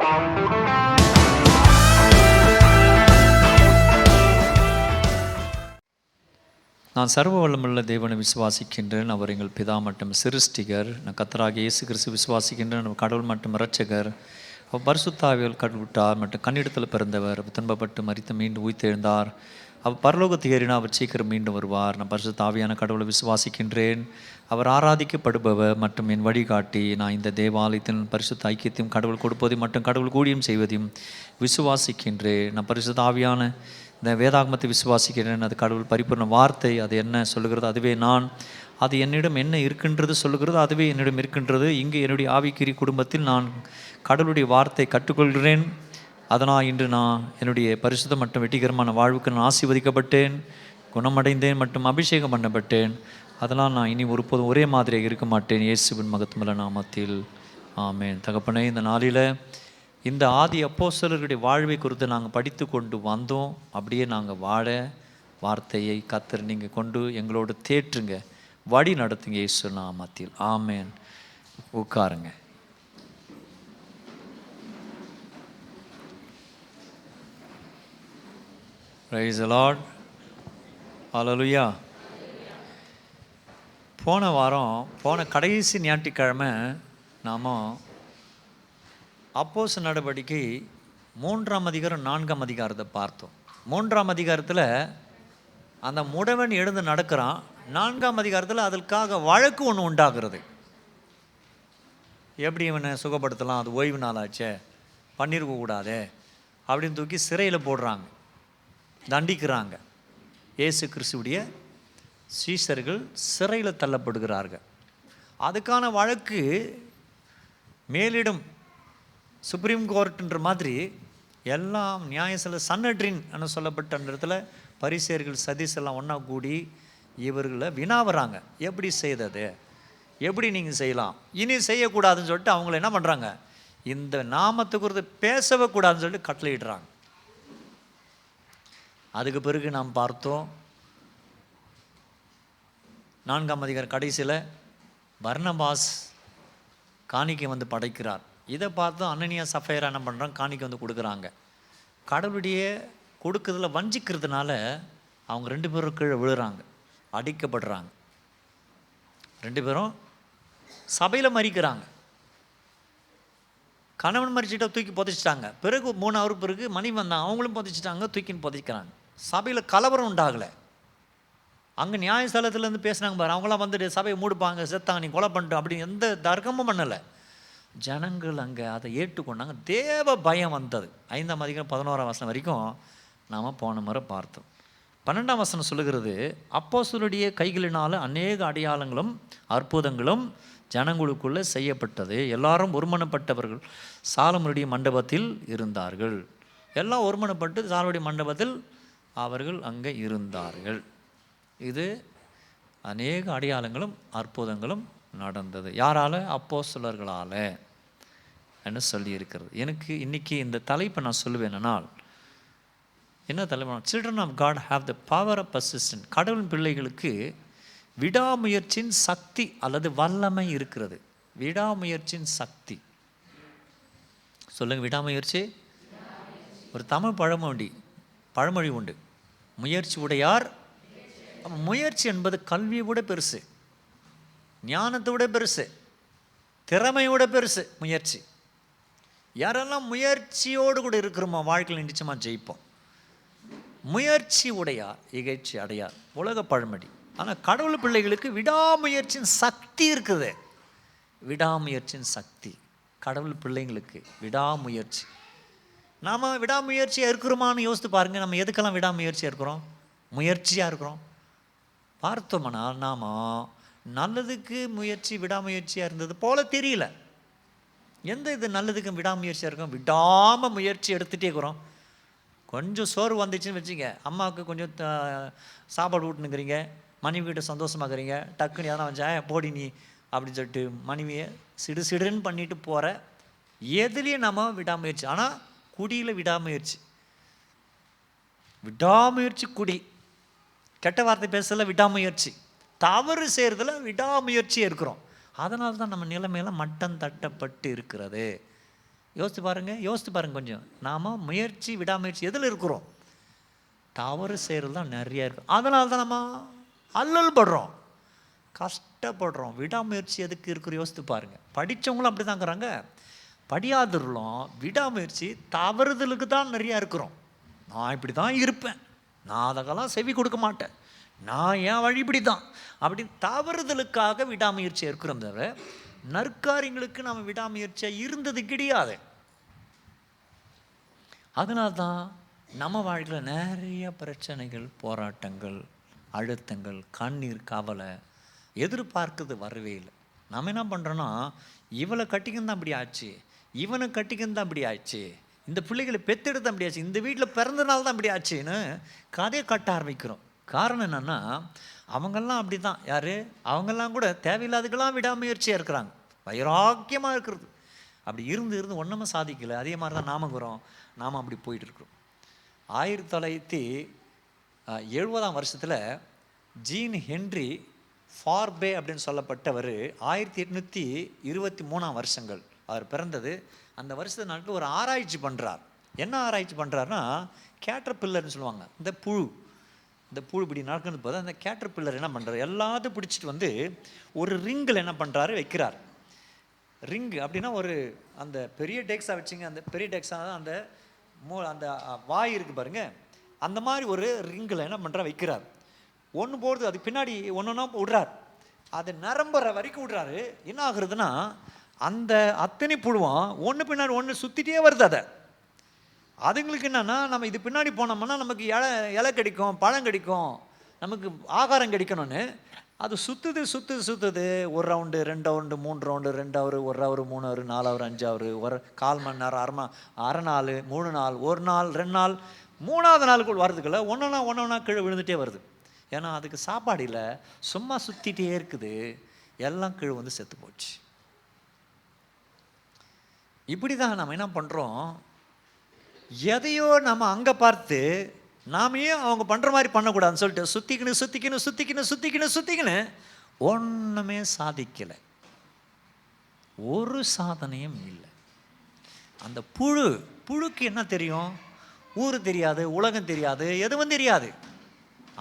நான் சர்வ வல்லமுள்ள தேவனை விசுவாசிக்கின்றேன். அவர் எங்கள் பிதா மற்றும் சிருஷ்டிகர். நான் கர்த்தராகிய இயேசு கிறிஸ்து விசுவாசிக்கின்றேன். கடவுள் மற்றும் இரட்சகர். அவர் பரிசுத்த ஆவியால் கடவுட்டார் மற்றும் கன்னிடத்தில் பிறந்தவர். அவர் துன்பப்பட்டு மரித்து மீண்டும் உயிர்த்தெழுந்தார். அவர் பரலோகத்துக்கு ஏறினா அவர் சீக்கிரம் மீண்டும் வருவார். நான் பரிசுத்த ஆவியான கடவுளை விசுவாசிக்கின்றேன். அவர் ஆராதிக்கப்படுபவர் மற்றும் என் வழிகாட்டி. நான் இந்த தேவாலயத்தின் பரிசுத்த ஐக்கியத்தையும் கடவுள் கொடுப்பதையும் மற்றும் கடவுள் கூடியும் செய்வதையும் விசுவாசிக்கின்றேன். நான் பரிசுத்த ஆவியான இந்த வேதாகமத்தை விசுவாசிக்கிறேன். அது கடவுள் பரிபூர்ண வார்த்தை. அது என்ன சொல்லுகிறது அதுவே நான். அது என்னிடம் என்ன இருக்கின்றது சொல்லுகிறது அதுவே என்னிடம் இருக்கின்றது. இங்கு என்னுடைய ஆவிக்குரிய குடும்பத்தில் நான் கடவுளுடைய வார்த்தை கற்றுக்கொள்கிறேன். அதனால் இன்று நான் என்னுடைய பரிசுத்த மற்றும் வெற்றிகரமான வாழ்வுக்கு நான் ஆசீர்வதிக்கப்பட்டேன், குணமடைந்தேன் மற்றும் அபிஷேகம் பண்ணப்பட்டேன். அதனால் நான் இனி ஒருபோதும் ஒரே மாதிரியாக இருக்க மாட்டேன். இயேசுவின் மகத்துவமுள்ள நாமத்தில் ஆமென். தகப்பனே, இந்த நாளில் இந்த ஆதி அப்போஸ்தலர்களுடைய வாழ்வை குறித்து நாங்கள் படித்து கொண்டு வந்தோம். அப்படியே நாங்கள் வாழ வார்த்தையை கர்த்தர் நீங்கள் கொண்டு எங்களோடு தேற்றுங்க, வழி நடத்துங்க இயேசு நாமத்தில் ஆமென். உட்காருங்க. Praise the Lord. ஹல்லேலூயா. போன கடைசி ஞாயிற்றுக்கிழமை நாம் அப்போஸ்தலர் நடவடிக்கை 3ஆம் அதிகாரம் 4ஆம் அதிகாரத்தை பார்த்தோம். 3ஆம் அதிகாரத்தில் அந்த முடவன் எழுந்து நடக்கிறான். 4ஆம் அதிகாரத்தில் அதற்காக வழக்கு ஒன்று உண்டாகிறது. எப்படி இவனை சுகப்படுத்தலாம், அது ஓய்வு நாளாச்சே, பண்ணிருக்கக்கூடாதே அப்படின்னு தூக்கி சிறையில் போடுறாங்க, தண்டிக்கிறாங்க. இயேசு கிறிஸ்துவுடைய சீஷர்கள் சிறையில் தள்ளப்படுகிறார்கள். அதுக்கான வழக்கு மேலிடம் சுப்ரீம் கோர்ட்டுன்ற மாதிரி எல்லாம் நியாயசில சன்னட்ரின் என்று சொல்லப்பட்ட அந்த இடத்துல பரிசேயர்கள் சதீஸெல்லாம் ஒன்றா கூடி இவர்களை வினாவுறாங்க. எப்படி செய்தது, எப்படி நீங்கள் செய்யலாம், இனி செய்யக்கூடாதுன்னு சொல்லிட்டு அவங்கள என்ன பண்ணுறாங்க, இந்த நாமத்தை குறித்து பேசவே கூடாதுன்னு சொல்லிட்டு கட்டளையிடுறாங்க. அதுக்கு பிறகு நாம் பார்த்தோம் 4ஆம் அதிகார கடைசியில் பர்னபாஸ் காணிக்கை வந்து படைக்கிறார். இதை பார்த்து அனனியா சஃபைரா என்ன பண்ணுறாங்க, காணிக்கை வந்து கொடுக்குறாங்க. கடவுளுடைய கொடுக்குறதுல வஞ்சிக்கிறதுனால அவங்க 2 பேரும் கீழே விழுறாங்க, அடிக்கப்படுறாங்க. 2 பேரும் சபையில் மறிக்கிறாங்க. கணவன் மறிச்சிட்ட தூக்கி புதைச்சிட்டாங்க. பிறகு 3 பிறகு மணி வந்தாங்க, அவங்களும் புதைச்சிட்டாங்க, தூக்கின்னு புதைக்கிறாங்க. சபையில் கலவரம் உண்டாகலை. அங்கே நியாயஸ்தலத்துலேருந்து பேசுனாங்க பாரு, அவங்களாம் வந்துட்டு சபையை மூடுப்பாங்க, செத்தாங்க, நீ கொலை பண்ணிட்டு அப்படின்னு எந்த தர்க்கமும் பண்ணலை. ஜனங்கள் அங்கே அதை ஏற்றுக்கொண்டாங்க. தேவ பயம் வந்தது. 5ஆம் அதிகாரம் 11ஆம் வசனம் வரைக்கும் நாம் போன முறை பார்த்தோம். 12ஆம் வசனம் சொல்லுகிறது, அப்போஸ்தலருடைய கைகளினால் அநேக அடையாளங்களும் அற்புதங்களும் ஜனங்களுக்குள்ளே செய்யப்பட்டது. எல்லாரும் ஒருமனப்பட்டவர்கள் சாலமோனுடைய மண்டபத்தில் இருந்தார்கள். எல்லாம் ஒருமனப்பட்டு சாலமோனுடைய மண்டபத்தில் அவர்கள் அங்கே இருந்தார்கள். இது அநேக அடையாளங்களும் அற்புதங்களும் நடந்தது. யாரால்? அப்போஸ்தலர்களால் என்று சொல்லி இருக்கிறது. எனக்கு இன்றைக்கி இந்த தலைப்பை நான் சொல்லுவேனால் என்ன தலைப்பு? Children of God have the power of persistent. கடவுளின் பிள்ளைகளுக்கு விடாமுயற்சியின் சக்தி அல்லது வல்லமை இருக்கிறது. விடாமுயற்சியின் சக்தி சொல்லுங்க. விடாமுயற்சி ஒரு தமிழ் பழமொழி உண்டு, முயற்சி உடையார். முயற்சி என்பது கல்வியை விட பெருசு, ஞானத்தை விட பெருசு, திறமையோட பெருசு முயற்சி. யாரெல்லாம் முயற்சியோடு கூட இருக்கிறோமோ வாழ்க்கையில் நிச்சயமாக ஜெயிப்போம். முயற்சி உடையார் இகழ்ச்சி அடையார், உலக பழமொழி. ஆனால் கடவுள் பிள்ளைகளுக்கு விடாமுயற்சியின் சக்தி இருக்குது. விடாமுயற்சியின் சக்தி கடவுள் பிள்ளைங்களுக்கு. விடாமுயற்சி. நாம் விடாமுயற்சியாக இருக்கிறோமான்னு யோசித்து பாருங்கள். நம்ம எதுக்கெல்லாம் விடாமுயற்சியாக இருக்கிறோம்? முயற்சியாக இருக்கிறோம். பார்த்தோம்னால் நாம் நல்லதுக்கு முயற்சி விடாமுயற்சியாக இருந்தது போல தெரியல. எந்த இது நல்லதுக்கு விடாமுயற்சியாக இருக்கும்? விடாமல் முயற்சி எடுத்துகிட்டே இருக்கிறோம். கொஞ்சம் சோறு வந்துச்சுன்னு வச்சுங்க, அம்மாவுக்கு கொஞ்சம் சாப்பாடு ஊட்டுனுக்கிறீங்க, மனைவிகிட்ட சந்தோஷமாக்குறீங்க, டக்குன்னு எதனா வச்சா போடி நீ அப்படின்னு சொல்லிட்டு மனைவியை சிடுன்னு பண்ணிட்டு போகிற. எதுலேயும் நம்ம விடாமுயற்சி. ஆனால் குடியில் விடாமுயற்சி. குடி, கெட்ட வார்த்தை பேசல விடாமுயற்சி, தவறு செய்கிறதுல விடாமுயற்சியாக இருக்கிறோம். அதனால தான் நம்ம நிலைமையில மட்டம் தட்டப்பட்டு இருக்கிறது. யோசித்து பாருங்க கொஞ்சம். நாம் முயற்சி விடாமுயற்சி எதில் இருக்கிறோம்? தவறு செய்கிறது தான் நிறைய இருக்கும். அதனால தான் நம்ம அல்லல் படுறோம், கஷ்டப்படுறோம். விடாமுயற்சி எதுக்கு இருக்கிற யோசித்து பாருங்கள். படித்தவங்களும் அப்படி தாங்கிறாங்க, படியாதவர்களும் விடாமுயற்சி தவறுதலுக்கு தான் நிறையா இருக்கிறோம். நான் இப்படி தான் இருப்பேன், நான் அதற்கெல்லாம் செவி கொடுக்க மாட்டேன், நான் என் வழி இப்படி தான், அப்படி தவறுதலுக்காக விடாமுயற்சியாக இருக்கிறோம். தவிர நற்காரியங்களுக்கு நம்ம விடாமுயற்சியாக இருந்தது கிடையாது. அதனால தான் நம்ம வாழ்க்கையில் நிறைய பிரச்சனைகள், போராட்டங்கள், அழுத்தங்கள், கண்ணீர், கவலை, எதிர்பார்க்குறது வரவே இல்லை. நம்ம என்ன பண்ணுறோன்னா, இவளை கட்டிக்கன்னு தான் அப்படி ஆச்சு, இவனை கட்டிக்கன்னு தான் அப்படி ஆச்சு, இந்த பிள்ளைகளை பெத்தெடுத்து அப்படி ஆச்சு, இந்த வீட்டில் பிறந்தனால தான் அப்படி ஆச்சுன்னு கதையை கட்ட ஆரம்பிக்கிறோம். காரணம் என்னென்னா, அவங்கெல்லாம் அப்படி தான். யார்? அவங்கெல்லாம் கூட தேவையில்லாதுக்கெல்லாம் விடாமுயற்சியாக இருக்கிறாங்க, வைராக்கியமாக இருக்கிறது. அப்படி இருந்து ஒன்றுமே சாதிக்கலை. அதே மாதிரி தான் நாமக்குறோம், நாம் அப்படி போயிட்டுருக்குறோம். 1970 வருஷத்தில் ஜீன் ஹென்றி ஃபார்பே அப்படின்னு சொல்லப்பட்டவர் 1823 வருஷங்கள் அவர் பிறந்தது. அந்த வருஷத்து நாட்கள் ஒரு ஆராய்ச்சி பண்ணுறார். என்ன ஆராய்ச்சி பண்ணுறாருன்னா, கேட்டர்பில்லர்னு சொல்லுவாங்க, இந்த புழு இப்படி நடக்குன்னு போது அந்த கேட்டர்பில்லர் என்ன பண்ணுறாரு, எல்லாத்தையும் பிடிச்சிட்டு வந்து ஒரு ரிங்கில் என்ன பண்ணுறாரு, வைக்கிறார். ரிங்கு அப்படின்னா ஒரு அந்த பெரிய டெக்ஸா வச்சுங்க, அந்த பெரிய டெக்ஸா அந்த அந்த வாய் இருக்குது பாருங்க, அந்த மாதிரி ஒரு ரிங்கில் என்ன பண்ணுறா வைக்கிறார். ஒன்று போடுறது, அதுக்கு பின்னாடி ஒன்றா விடுறார், அது நிரம்புற வரைக்கும் விடுறாரு. என்ன ஆகுறதுன்னா, அந்த அத்தனை புழுவான் ஒன்று பின்னாடி ஒன்று சுற்றிட்டே வருது. அதுங்களுக்கு என்னென்னா, நம்ம இது பின்னாடி போனோம்னா நமக்கு இலை கிடைக்கும், பழம் கிடைக்கும், நமக்கு ஆகாரம் கிடைக்கணும்னு அது சுற்றுது. ஒரு round, 2 round, 3 round, 2 hour, 1 hour, 3 hour, 4 hour, 5 hour, ஒரு 1/4 மணி நேரம், அரை நாள், 3 நாள், 1 நாள், 2 நாள், 3ஆவது நாளுக்குள் வரதுக்குள்ள ஒன்றா கீழே விழுந்துகிட்டே வருது. ஏன்னா அதுக்கு சாப்பாடு இல்லை, சும்மா சுற்றிட்டே இருக்குது, எல்லாம் கீழே வந்து செத்து போச்சு. இப்படி தான் நம்ம என்ன பண்ணுறோம், எதையோ நம்ம அங்கே பார்த்து நாமே அவங்க பண்ணுற மாதிரி பண்ணக்கூடாதுன்னு சொல்லிட்டு சுற்றிக்கின்னு ஒன்றுமே சாதிக்கலை, ஒரு சாதனையும் இல்லை. அந்த புழுக்கு என்ன தெரியும்? ஊர் தெரியாது, உலகம் தெரியாது, எதுவும் தெரியாது.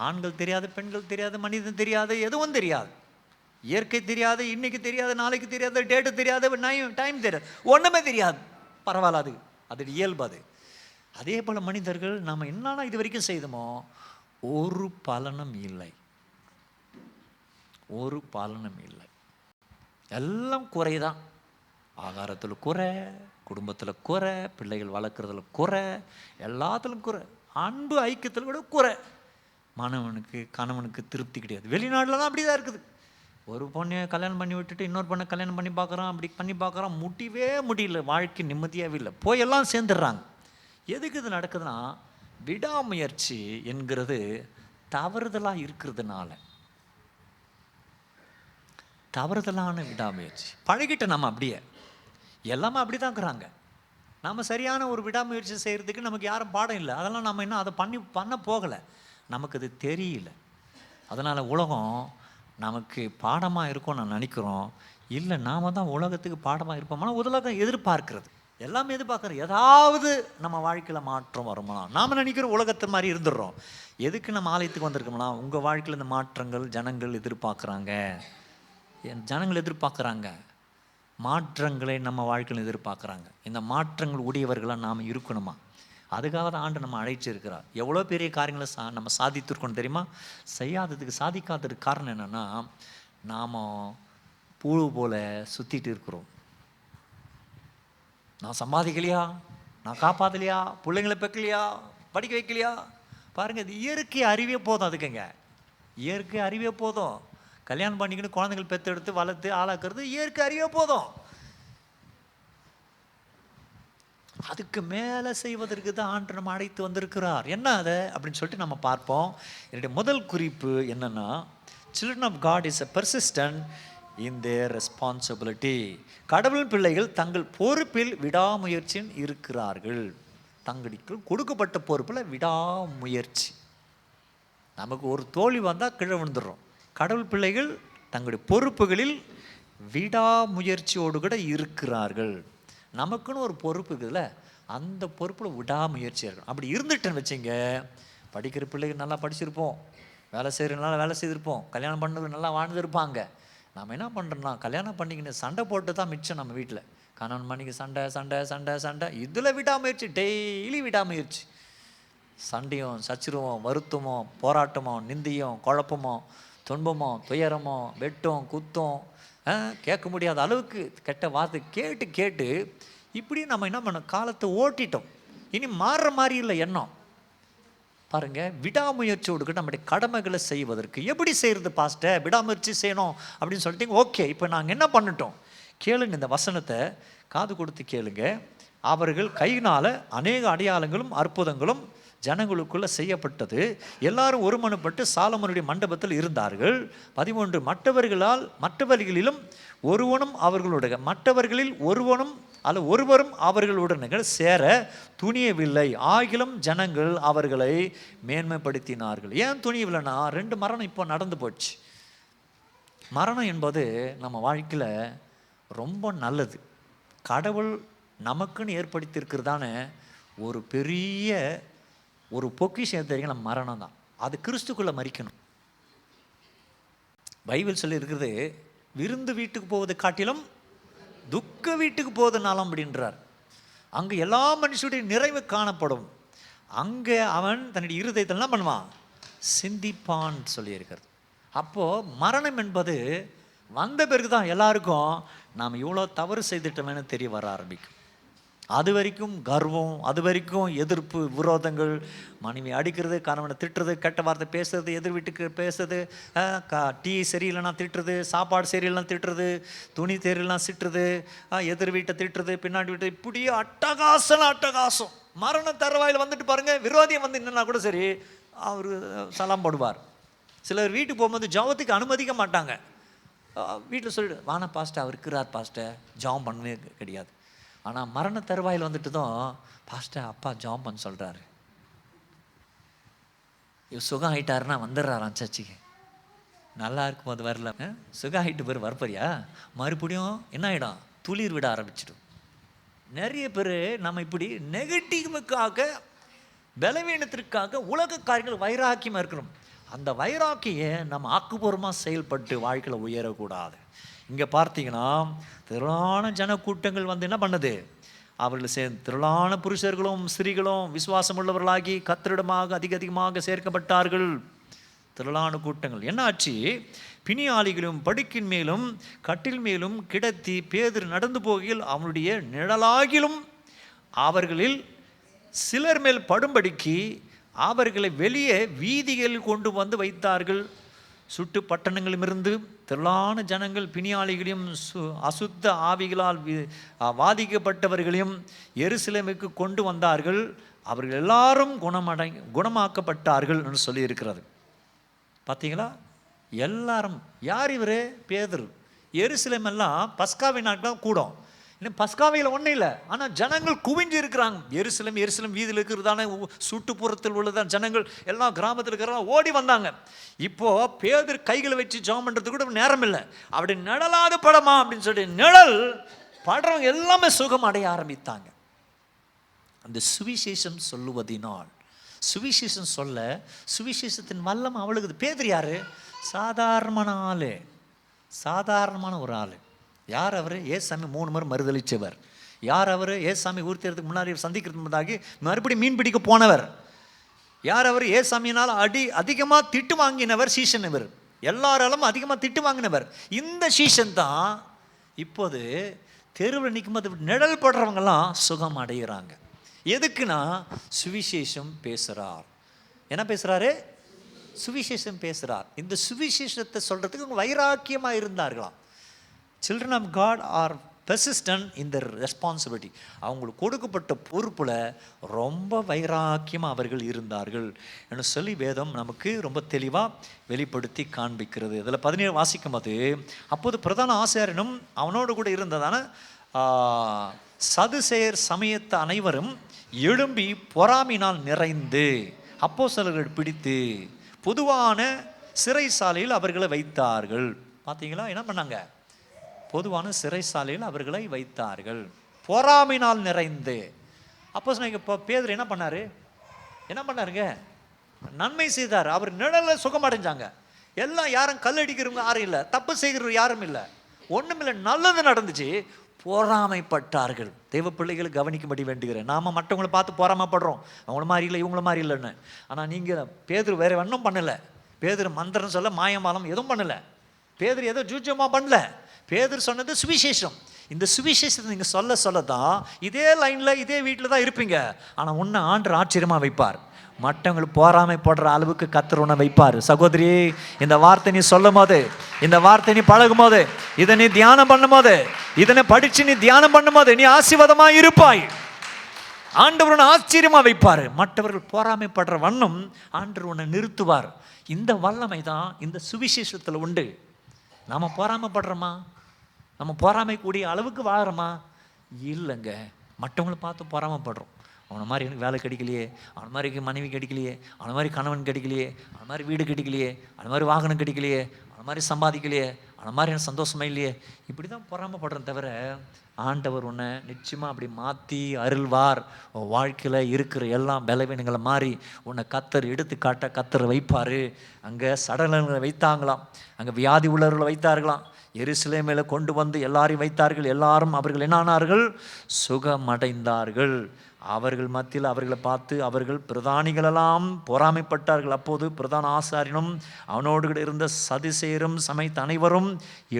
ஆண்கள் தெரியாது, பெண்கள் தெரியாது, மனிதன் தெரியாது, எதுவும் தெரியாது. இயற்கை தெரியாது, இன்னைக்கு தெரியாது, நாளைக்கு தெரியாது, டேட்டு தெரியாது, டைம் தெரியாது, ஒன்றுமே தெரியாது. பரவாயில்ல, அது இயல்பு. அதே போல் மனிதர்கள் நாம் என்னன்னா இது வரைக்கும் செய்தோமோ ஒரு பலனும் இல்லை, எல்லாம் குறைதான். ஆகாரத்தில் குறை, குடும்பத்தில் குறை, பிள்ளைகள் வளர்க்குறதுல குறை, எல்லாத்திலும் குறை, அன்பு ஐக்கியத்தில் கூட குறை, கணவனுக்கு திருப்தி கிடையாது. வெளிநாட்டில் தான் அப்படி தான் இருக்குது. ஒரு பொண்ணை கல்யாணம் பண்ணி விட்டுட்டு இன்னொரு பொண்ணை கல்யாணம் பண்ணி பார்க்குறான், அப்படி பண்ணி பார்க்குறான், முடியல, வாழ்க்கை நிம்மதியாகவே இல்லை, போய் எல்லாம் சேர்ந்துடுறாங்க. எதுக்கு இது நடக்குதுன்னா, விடாமுயற்சி என்கிறது தவறுதலாக இருக்கிறதுனால. தவறுதலான விடாமுயற்சி பழகிட்ட நம்ம அப்படியே எல்லாமே அப்படி தான் இருக்கிறாங்க. நாம் சரியான ஒரு விடாமுயற்சி செய்கிறதுக்கு நமக்கு யாரும் பாடம் இல்லை. அதெல்லாம் நம்ம இன்னும் அதை பண்ண போகலை, நமக்கு அது தெரியல. அதனால் உலகம் நமக்கு பாடமாக இருக்கும் நான் நினைக்கிறோம். இல்லை, நாம் தான் உலகத்துக்கு பாடமாக இருப்போம்னா உலகம் எதிர்பார்க்கிறது, எல்லாமே எதிர்பார்க்குறோம். ஏதாவது நம்ம வாழ்க்கையில் மாற்றம் வருமா, நாம் நினைக்கிற உலகத்தை மாதிரி இருந்துடுறோம். எதுக்கு நம்ம ஆலயத்துக்கு வந்திருக்கோம்னா, உங்கள் வாழ்க்கையில் இந்த மாற்றங்கள் ஜனங்கள் எதிர்பார்க்குறாங்க, மாற்றங்களை நம்ம வாழ்க்கையில் எதிர்பார்க்குறாங்க. இந்த மாற்றங்கள் உடையவர்களாக நாம் இருக்கணுமா, அதுக்காக தான் ஆண்டு நம்ம அழைச்சிருக்கிறார். எவ்வளோ பெரிய காரியங்களை நம்ம சாதித்திருக்கோம் தெரியுமா? சாதிக்காததுக்கு காரணம் என்னென்னா, நாம் புழு போல் சுற்றிட்டு இருக்கிறோம். நான் சம்பாதிக்கலையா, நான் காப்பாற்றலையா, பிள்ளைங்களை பெக்கலையா, படிக்க வைக்கலையா, பாருங்கள், இது இயற்கை அறிவே போதும். அதுக்குங்க இயற்கை அறிவே போதும். கல்யாணம் பண்ணிக்கின்னு குழந்தைகள் பெற்றெடுத்து வளர்த்து ஆளாக்குறது இயற்கை அறிவே போதும். அதுக்கு மேலே செய்வதற்கு தான் ஆண்டு நம்ம அழைத்து வந்திருக்கிறார். என்ன அதை அப்படின்னு சொல்லிட்டு நம்ம பார்ப்போம். என்னுடைய முதல் குறிப்பு என்னென்னா, children of God is a persistent in their responsibility. கடவுள் பிள்ளைகள் தங்கள் பொறுப்பில் விடாமுயற்சியின் இருக்கிறார்கள். தங்களுக்கு கொடுக்கப்பட்ட பொறுப்பில் விடாமுயற்சி. நமக்கு ஒரு தோல்வி வந்தால் கீழே விழுந்துடுறோம். கடவுள் பிள்ளைகள் தங்களுடைய பொறுப்புகளில் விடாமுயற்சியோடு கூட இருக்கிறார்கள். நமக்குன்னு ஒரு பொறுப்பு இருக்குதுல்ல, அந்த பொறுப்பில் விடாமுயற்சியாக இருக்கணும். அப்படி இருந்துட்டேன்னு வச்சுங்க, படிக்கிற பிள்ளைகள் நல்லா படிச்சிருப்போம், வேலை செய்கிற நல்லா வேலை செய்திருப்போம், கல்யாணம் பண்ணது நல்லா வாழ்ந்துருப்பாங்க. நம்ம என்ன பண்ணுறோம்னா, கல்யாணம் பண்ணிக்கின்னு சண்டை போட்டு தான் மிச்சம் நம்ம வீட்டில். கணவன் மணிக்கு சண்டை சண்டை சண்டை சண்டை, இதில் விடாமுயற்சி, டெய்லி விடாமுயற்சி. சண்டையும் சச்சிருவோம், வருத்தமோ, போராட்டமோ, நிந்தியும், குழப்பமோ, துன்பமோ, துயரமோ, வெட்டும் குத்தும், கேட்க முடியாத அளவுக்கு கெட்ட வார்த்தை கேட்டு கேட்டு இப்படி நம்ம என்ன பண்ணோம், காலத்தை ஓட்டிட்டோம். இனி மாறுற மாதிரி இல்லை எண்ணம். பாருங்க, விடாமுயற்சியோடு நம்முடைய கடமைகளை செய்வதற்கு எப்படி செய்கிறது பாஸ்டர், விடாமுயற்சி செய்யணும் அப்படின்னு சொல்லிட்டீங்க. ஓகே, இப்போ நாங்கள் என்ன பண்ணிட்டோம் கேளுங்க, இந்த வசனத்தை காது கொடுத்து கேளுங்க. அவர்கள் கையினால் அநேக அடையாளங்களும் அற்புதங்களும் ஜனங்களுக்குள்ள செய்யப்பட்டது. எல்லாரும் ஒருமனப்பட்டு சாலமோனுடைய மண்டபத்தில் இருந்தார்கள். 13 மற்றவர்களிலும் ஒருவனும் அவர்களுடைய மற்றவர்களில் ஒருவரும் அவர்களுடன் சேர துணியவில்லை. ஆகிலும் ஜனங்கள் அவர்களை மேன்மைப்படுத்தினார்கள். ஏன் துணியவில்லைன்னா, 2 மரணம் இப்போ நடந்து போச்சு. மரணம் என்பது நம்ம வாழ்க்கையில் ரொம்ப நல்லது. கடவுள் நமக்குன்னு ஏற்படுத்தியிருக்கிறதான ஒரு பெரிய ஒரு பொக்கிஷம் தெரியுங்களா, மரணம் தான். அது கிறிஸ்துக்குள்ளே மரிக்கணும். பைபிள் சொல்லி இருக்கிறது, விருந்து வீட்டுக்கு போவது காட்டிலும் துக்க வீட்டுக்கு போவது நலம் அப்படின்றார். அங்கே எல்லா மனுஷனுடைய நிறைவு காணப்படும். அங்கே அவன் தன்னுடைய இருதயத்தில் என்ன பண்ணுவான், சிந்திப்பான் சொல்லியிருக்கிறது. அப்போது மரணம் என்பது வந்த பிறகு தான் எல்லாருக்கும் நாம் இவ்வளோ தவறு செய்துட்டோமேனு தெரிய வர ஆரம்பிக்கும். அது வரைக்கும் கர்வம், அது வரைக்கும் எதிர்ப்பு, விரோதங்கள், மனைவி அடிக்கிறது, கணவனை திட்டுறது, கெட்ட வார்த்தை பேசுறது, எதிர் வீட்டுக்கு பேசுறது, டீ சரியில்லைனா திட்டுறது, சாப்பாடு சரியில்லைனா திட்டுறது, துணி தெரியலாம் திட்டுறது, எதிர் வீட்டை திட்டுறது, பின்னாடி வீட்டை, இப்படியே அட்டகாசம். மரண தருவாயில் வந்துட்டு பாருங்கள், விரோதியம் வந்து என்னன்னா கூட சரி அவர் சலாம் போடுவார். சிலர் வீட்டுக்கு போகும்போது ஜபத்துக்கு அனுமதிக்க மாட்டாங்க. வீட்டில் சொல்லிடு, வானா பாஸ்டர் அவர் இருக்கிறார் பாஸ்டர், ஜபம் பண்ணவே கிடையாது. ஆனால் மரண தருவாயில் வந்துட்டு தான், பாஸ்டர் அப்பா ஜாம் பண்ண சொல்கிறாரு, இவ் சுகம் ஆகிட்டாருன்னா வந்துடுறாராம் சர்ச்சுக்கு. நல்லா இருக்கும் போது வரல, சுகம் ஆகிட்டு பேர் வரப்பறியா, மறுபடியும் என்ன ஆகிடும், துளிர் விட ஆரம்பிச்சிடும். நிறைய பேர் நம்ம இப்படி நெகட்டிவுக்காக, பலவீனத்திற்காக உலக காரியங்கள் வைராக்கியமாக இருக்கிறோம். அந்த வைராக்கியை நம்ம ஆக்குபூர்வமாக செயல்பட்டு வாழ்க்கையில் உயரக்கூடாது. இங்கே பார்த்தீங்கன்னா திரளான ஜனக்கூட்டங்கள் வந்து என்ன பண்ணுது, அவர்கள் திரளான புருஷர்களும் ஸ்திரீகளும் விசுவாசம் உள்ளவர்களாகி கர்த்தரிடமாக அதிகமாக சேர்க்கப்பட்டார்கள். திரளான கூட்டங்கள் என்ன ஆச்சு, பிணியாளிகளும் படுக்கின் மேலும் கட்டில் மேலும் கிடத்தி பேதுரு நடந்து போகையில் அவனுடைய நிழலாகிலும் அவர்களில் சிலர் மேல் படும்படிக்கு அவர்களை வெளியே வீதிகளில் கொண்டு வந்து வைத்தார்கள். சுட்டு பட்டணங்களிலிருந்து திரளான ஜனங்கள் பிணியாளிகளையும் அசுத்த ஆவிகளால் வாதிக்கப்பட்டவர்களையும் எருசலேமுக்கு கொண்டு வந்தார்கள். அவர்கள் எல்லாரும் குணமாக்கப்பட்டார்கள் என்று சொல்லி இருக்கிறது. பார்த்தீங்களா, எல்லாரும். யார் இவர், பேதுரு. எருசலேம் எல்லாம் பஸ்காவின் நாட்கள் கூடும். இன்னும் பஸ்காவையில் ஒன்றும் இல்லை, ஆனால் ஜனங்கள் குவிஞ்சு இருக்கிறாங்க. எருசலேம் வீதியில் இருக்கிறதான சுட்டுப்புறத்தில் உள்ளதான் ஜனங்கள் எல்லாம் கிராமத்தில் இருக்கிறாங்க, ஓடி வந்தாங்க. இப்போது பேதுரு கைகளை வச்சு ஜெபம் பண்ணுறது கூட நேரம் இல்லை. அப்படி நிழலாத படமா அப்படின்னு சொல்லி நிழல் படுறவங்க எல்லாமே சுகம் அடைய ஆரம்பித்தாங்க. அந்த சுவிசேஷம் சொல்லுவதினால், சுவிசேஷம் சொல்ல சுவிசேஷத்தின் வல்லம் அவளுக்கு. பேதுரு யாரு, சாதாரணமான ஆள், சாதாரணமான ஒரு ஆள். யார் அவர், ஏசாமி 3 முறை மறுதளிச்சவர். யார் அவர், ஏசாமி ஊர்த்திறதுக்கு முன்னாடி சந்திக்கிறது முன்னாடி மறுபடியும் மீன் பிடிக்க போனவர். யார் அவர், ஏசாமியினால் அதிகமாக திட்டு வாங்கினவர் சீசன். இவர் எல்லாராலும் அதிகமாக திட்டு வாங்கினவர். இந்த சீசன் தான் இப்போது தெருவில் நிற்கும்போது நிழல் படுறவங்கெல்லாம் சுகம் அடைகிறாங்க. எதுக்குன்னா சுவிசேஷம் பேசுகிறார். என்ன பேசுகிறாரு, சுவிசேஷம் பேசுகிறார். இந்த சுவிசேஷத்தை சொல்கிறதுக்கு அவங்க வைராக்கியமாக இருந்தார்களாம். Children of God are persistent in their responsibility. அவங்களுக்கு கொடுக்கப்பட்ட பொறுப்பில் ரொம்ப வைராக்கியமாக அவர்கள் இருந்தார்கள் என்று சொல்லி வேதம் நமக்கு ரொம்ப தெளிவாக வெளிப்படுத்தி காண்பிக்கிறது. இதில் 17 வாசிக்கும் போது, அப்போது பிரதான ஆசாரியனும் அவனோடு கூட இருந்ததான சதுசேயர் சமயத்த அனைவரும் எழும்பி பொறாமையினால் நிறைந்து அப்போஸ்தலர்கள் பிடித்து பொதுவான சிறைசாலையில் அவர்களை வைத்தார்கள். பார்த்தீங்களா, என்ன பண்ணாங்க, பொதுவான சிறைசாலையில் அவர்களை வைத்தார்கள். பொறாமையினால் நிறைந்து. அப்போஸ்தலனாகிய இப்போ பேதுரு என்ன பண்ணாருங்க? நன்மை செய்தார். அவர் நிழல்ல சுகம் அடைஞ்சாங்க. எல்லாம் யாரும் கல் அடிக்கிறவங்க யாரும் இல்லை, தப்பு செய்கிறவங்க யாரும் இல்லை, ஒன்றுமில்லை, நல்லது நடந்துச்சு. பொறாமைப்பட்டார்கள். தெய்வ பிள்ளைகளை கவனிக்கும்படி வேண்டுகிறேன். நாம் மற்றவங்களை பார்த்து பொறாமைப்படுறோம், அவங்கள மாதிரி இல்லை, இவங்கள மாதிரி இல்லைன்னு. ஆனால் நீங்கள் பேதுரு வேறு ஒன்றும் பண்ணலை. பேதுரு மந்திரம் சொல்ல, மாயமாலம் எதுவும் பண்ணலை. பேதுரு ஏதோ ஜூஜமாக பண்ணல. பேதுரு சொன்னது சுவிசேஷம். இந்த சுவிசேஷத்தை நீங்கள் சொல்ல தான் இதே லைனில் இதே வீட்டில் தான் இருப்பீங்க. ஆனால் உன்னை ஆண்டவர் ஆச்சரியமாக வைப்பார். மற்றவங்களுக்கு பொறாமைப்படுற அளவுக்கு கர்த்தர் உன்னை வைப்பார். சகோதரி, இந்த வார்த்தை நீ சொல்லும் போது, இந்த வார்த்தை நீ பழகும் போது, இதை நீ தியானம் பண்ணும் போது, இதனை படித்து நீ தியானம் பண்ணும் போது, நீ ஆசீர்வாதமாக இருப்பாய். ஆண்டவர் உன்னை ஆச்சரியமாக வைப்பார். மற்றவர்கள் பொறாமைப்படுற வண்ணம் ஆண்டவர் உன்னை நிறுத்துவார். இந்த வல்லமை தான் இந்த சுவிசேஷத்தில் உண்டு. நாம் பொறாமைப்படுறோமா? நம்ம பொறாமை கூடிய அளவுக்கு வாழறோமா? இல்லைங்க. மற்றவங்களை பார்த்து பொறாமைப்படுறோம். அவனை மாதிரி எனக்கு வேலை கிடைக்கலையே, அவனை மாதிரி மனைவி கிடைக்கலையே, அவனை மாதிரி கணவன் கிடைக்கலையே, அவனை மாதிரி வீடு கிடைக்கலையே, அவனை மாதிரி வாகனம் கிடைக்கலையே, அவனை மாதிரி சம்பாதிக்கலையே, அவனை மாதிரி எனக்கு சந்தோஷமா இல்லையே, இப்படி தான் பொறாமைப்படுறேன். தவிர ஆண்டவர் உன்னை நிச்சயமாக அப்படி மாற்றி அருள்வார். வாழ்க்கையில் இருக்கிற எல்லாம் பலவீனங்களை மாறி உன்னை கர்த்தர் எடுத்துக்காட்ட கர்த்தர் வைப்பார். அங்கே சடலங்களை வைத்தாங்களாம், அங்கே வியாதி உள்ளவர்களை வைத்தார்களாம். எருசலேமில் கொண்டு வந்து எல்லாரையும் வைத்தார்கள். எல்லாரும் அவர்கள் என்னானார்கள்? சுகமடைந்தார்கள். அவர்கள் மத்தியில் அவர்களை பார்த்து அவர்கள் பிரதானிகளெல்லாம் பொறாமைப்பட்டார்கள். அப்போது பிரதான ஆசாரியனும் அவனோடு கூட இருந்த சதுசேயரும் சமைத்த அனைவரும்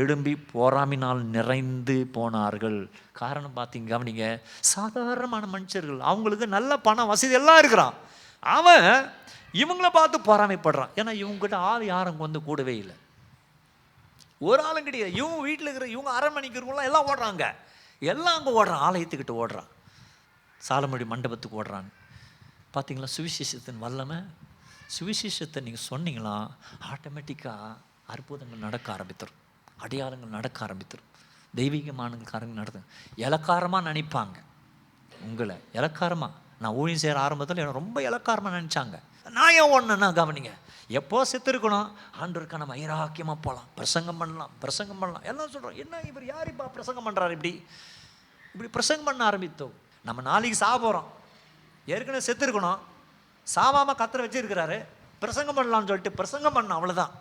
எழும்பி பொறாமையினால் நிறைந்து போனார்கள். காரணம் பார்த்தீங்க, கவனிங்க, சாதாரணமான மனுஷர்கள், அவங்களுக்கு நல்ல பணம் வசதி எல்லாம் இருக்கிறான். அவன் இவங்கள பார்த்து பொறாமைப்படுறான். ஏன்னா இவங்ககிட்ட ஆள் யாரும் வந்து கூடவே இல்லை, ஒரு ஆளும் கிடையாது. இவங்க வீட்டில் இருக்கிற இவங்க அரண்மனைக்கு இருக்கவங்களாம் எல்லாம் ஓடுறாங்க, எல்லாம் அங்கே ஓடுறான், ஆலயத்துக்கிட்ட ஓடுறான், சாலமொழி மண்டபத்துக்கு ஓடுறான். பார்த்தீங்களா சுவிசேஷத்தின் வல்லமை? சுவிசேஷத்தை நீங்கள் சொன்னீங்களா ஆட்டோமேட்டிக்காக அற்புதங்கள் நடக்க ஆரம்பித்துரும், அடையாளங்கள் நடக்க ஆரம்பித்துரும், தெய்வீகமான காரங்கள் நடத்தும். இலக்காரமாக நினைப்பாங்க உங்களை, இலக்காரமாக. நான் ஊழியம் செய்கிற ஆரம்பத்தில் எனக்கு ரொம்ப இலக்காரமாக நினச்சாங்க. நான் ஏன் ஒன்றுன்னா கவனிங்க, எப்போ செத்து இருக்கணும், ஆண்டவருக்கான வைராக்கியமாக போகலாம், பிரசங்கம் பண்ணலாம் எல்லாம் சொல்கிறோம். என்ன இவர் யார் இப்போ பிரசங்கம் பண்ணுறாரு? இப்படி பிரசங்கம் பண்ண ஆரம்பித்தோம். நம்ம நாளைக்கு சாக போகிறோம், ஏற்கனவே செத்து இருக்கணும், சாவாமல் கத்தரை வச்சுருக்கிறாரு, பிரசங்கம் பண்ணலாம்னு சொல்லிட்டு பிரசங்கம் பண்ண, அவ்வளோதான்.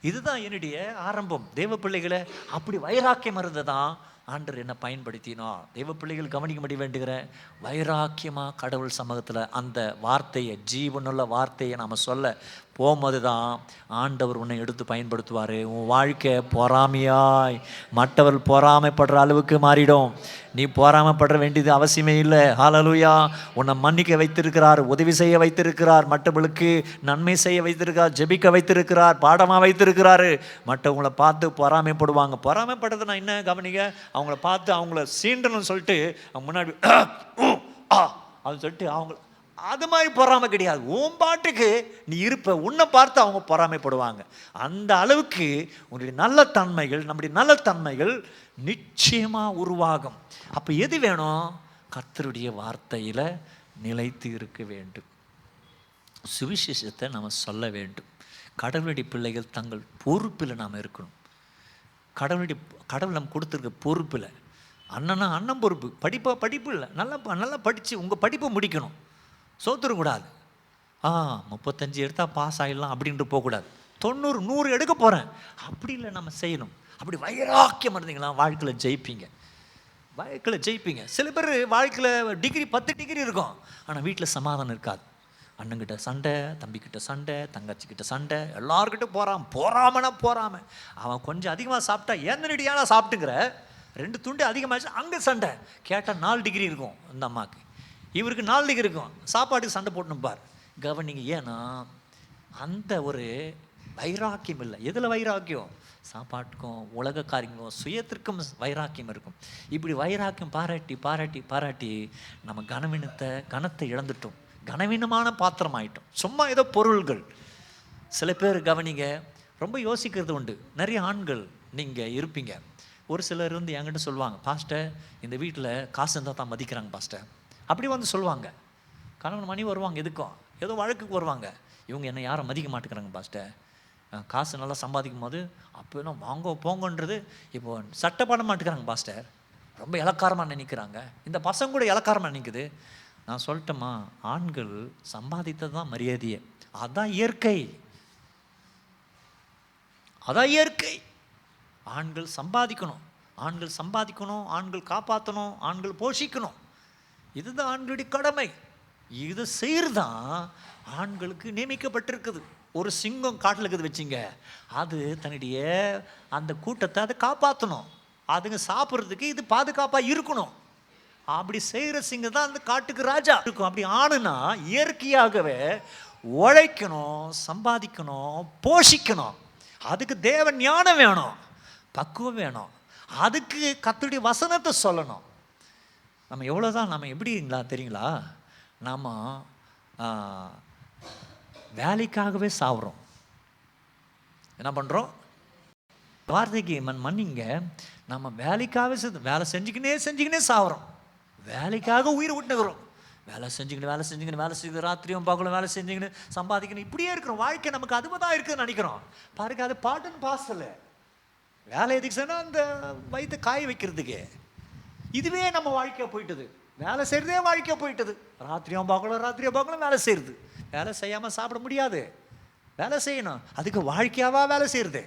இதுதான் என்னுடைய ஆரம்பம். தெய்வ பிள்ளைகளை அப்படி வைராக்கியம் இருந்ததான் ஆண்டவர் என்ன பயன்படுத்தினோ. தெய்வ பிள்ளைகள் கவனிக்கும்படி வேண்டுகிறேன். வைராக்கியமாக கடவுள் சமூகத்தில் அந்த வார்த்தையை, ஜீவனுள்ள வார்த்தையை நாம் சொல்ல போகும்போது தான் ஆண்டவர் உன்னை எடுத்து பயன்படுத்துவார். உன் வாழ்க்கை பொறாமையாய் மற்றவர்கள் பொறாமைப்படுற அளவுக்கு மாறிடும். நீ பொறாமைப்பட வேண்டியது அவசியமே இல்லை. ஹல்லேலூயா. உன்னை மன்னிக்க வைத்திருக்கிறார், உதவி செய்ய வைத்திருக்கிறார், மற்றவர்களுக்கு நன்மை செய்ய வைத்திருக்கிறார், ஜெபிக்க வைத்திருக்கிறார், பாடமாக வைத்திருக்கிறாரு. மற்றவங்கள பார்த்து பொறாமைப்படுவாங்க. பொறாமைப்படுறதுனா என்ன கவனிங்க, அவங்கள பார்த்து அவங்கள சீண்டணும்னு சொல்லிட்டு அவங்க முன்னாடி அப்படின்னு சொல்லிட்டு அவங்க அது மாதிரி பொறாமை கிடையாது. உன் பாட்டுக்கு நீ இருப்ப, உன்னை பார்த்து அவங்க பொறாமைப்படுவாங்க. அந்த அளவுக்கு உன்னுடைய நல்ல தன்மைகள், நம்முடைய நல்ல தன்மைகள் நிச்சயமாக உருவாகும். அப்போ எது வேணும்? கர்த்தருடைய வார்த்தையில் நிலைத்து இருக்க வேண்டும். சுவிசேஷத்தை நாம் சொல்ல வேண்டும். கடவுளுடைய பிள்ளைகள் தங்கள் பொறுப்பில் நாம் இருக்கணும். கடவுள் நம்ம கொடுத்துருக்க பொறுப்பில், அண்ணனா அண்ணன் பொறுப்பு, படிப்பு இல்லை, நல்லா படித்து உங்கள் படிப்பை முடிக்கணும், சோத்துடக்கூடாது. 35 எடுத்தால் பாஸ் ஆகிடலாம் அப்படின்ட்டு போகக்கூடாது. 90 100 எடுக்க போகிறேன் அப்படி இல்லை, நம்ம செய்யணும். அப்படி வைராக்கியம் இருந்தீங்களா வாழ்க்கையில் ஜெயிப்பீங்க. சில பேர் வாழ்க்கையில் டிகிரி 10 டிகிரி இருக்கும், ஆனால் வீட்டில் சமாதானம் இருக்காது. அண்ணங்கிட்ட சண்டை, தம்பிக்கிட்ட சண்டை, தங்கச்சிக்கிட்ட சண்டை, எல்லாருக்கிட்ட போறாம. அவன் கொஞ்சம் அதிகமாக சாப்பிட்டா ஏந்தனடியான சாப்பிட்டுங்கிற 2 துண்டு அதிகமாகிடுச்சு, அங்கே சண்டை. கேட்டால் 4 டிகிரி இருக்கும் இந்த அம்மாவுக்கு, இவருக்கு 4 டிகிரி இருக்கும், சாப்பாட்டுக்கு சண்டை போட்டுன்னு பார். கவனிங்க, ஏன்னா அந்த ஒரு வைராக்கியம் இல்லை. எதில் வைராக்கியம்? சாப்பாட்டுக்கும் உலக காரியங்களும் சுயத்திற்கும் வைராக்கியம் இருக்கும். இப்படி வைராக்கியம் பாராட்டி நம்ம கனத்தை இழந்துட்டோம், கனவீனமான பாத்திரம் ஆகிட்டோம். சும்மா ஏதோ பொருள்கள். சில பேர் கவனிங்க, ரொம்ப யோசிக்கிறது உண்டு. நிறைய ஆண்கள் நீங்கள் இருப்பீங்க. ஒரு சிலர் வந்து என்கிட்ட சொல்லுவாங்க, பாஸ்டர் இந்த வீட்டில் காசு இருந்தால் தான் மதிக்கிறாங்க பாஸ்டர், அப்படி வந்து சொல்லுவாங்க. கணவன் மணி வருவாங்க, எதுக்கும் ஏதோ வழக்குக்கு வருவாங்க. இவங்க என்ன யாரும் மதிக்க மாட்டேங்கிறாங்க பாஸ்டர், காசு நல்லா சம்பாதிக்கும் போது அப்போ என்ன வாங்க போங்கன்றது இப்போ சட்டை பண்ண மாட்டேங்கிறாங்க பாஸ்டர். ரொம்ப இளக்காரமாக நினைக்கிறாங்க. இந்த பசங்க கூட இளக்காரமாக நினைக்குது. நான் சொல்லட்டுமா, ஆண்கள் சம்பாதித்தது தான் மரியாதையே. அதான் இயற்கை, அதான் இயற்கை. ஆண்கள் சம்பாதிக்கணும், ஆண்கள் சம்பாதிக்கணும், ஆண்கள் காப்பாற்றணும், ஆண்கள் போஷிக்கணும். இதுதான் ஆண்களுடைய கடமை. இதை செய்யறதான் ஆண்களுக்கு நியமிக்கப்பட்டிருக்குது. ஒரு சிங்கம் காட்டில் இருக்குது வச்சுங்க, அது தன்னுடைய அந்த கூட்டத்தை அதை காப்பாற்றணும், அதுங்க சாப்பிட்றதுக்கு இது பாதுகாப்பாக இருக்கணும். அப்படி செய்கிற சிங்கம் தான் அந்த காட்டுக்கு ராஜா இருக்கும். அப்படி ஆணுனா இயற்கையாகவே உழைக்கணும், சம்பாதிக்கணும், போஷிக்கணும். அதுக்கு தேவ ஞானம் வேணும், பக்குவம் வேணும். அதுக்கு கர்த்தருடைய வசனத்தை சொல்லணும். நம்ம எவ்வளோதான், நம்ம எப்படிங்களா தெரியுங்களா, நாம் வேலைக்காகவே சாப்பிட்றோம். என்ன பண்ணுறோம்? வார்த்தைக்கு மன்னிங்க, நம்ம வேலைக்காகவே வேலை செஞ்சுக்கினே சாப்பிட்றோம். வேலைக்காக உயிர் விட்டுக்கிறோம். வேலை செஞ்சுக்கின்னு ராத்திரியும் பகலும் வேலை செஞ்சுக்கின்னு சம்பாதிக்கணும், இப்படியே இருக்கிறோம். வாழ்க்கை நமக்கு அதுவும் தான் இருக்குதுன்னு நினைக்கிறோம். பாருங்க, அது பாட்டுன்னு பாசல. வேலை எதுக்கு சொன்னால் அந்த வயிற்று காய வைக்கிறதுக்கு. இதுவே நம்ம வாழ்க்கையாக போயிட்டது. வேலை செய்கிறதே வாழ்க்கையாக போயிட்டது. ராத்திரியும் பகலும் வேலை செய்கிறது. வேலை செய்யாமல் சாப்பிட முடியாது, வேலை செய்யணும். அதுக்கு வாழ்க்கையாவா வேலை செய்கிறது?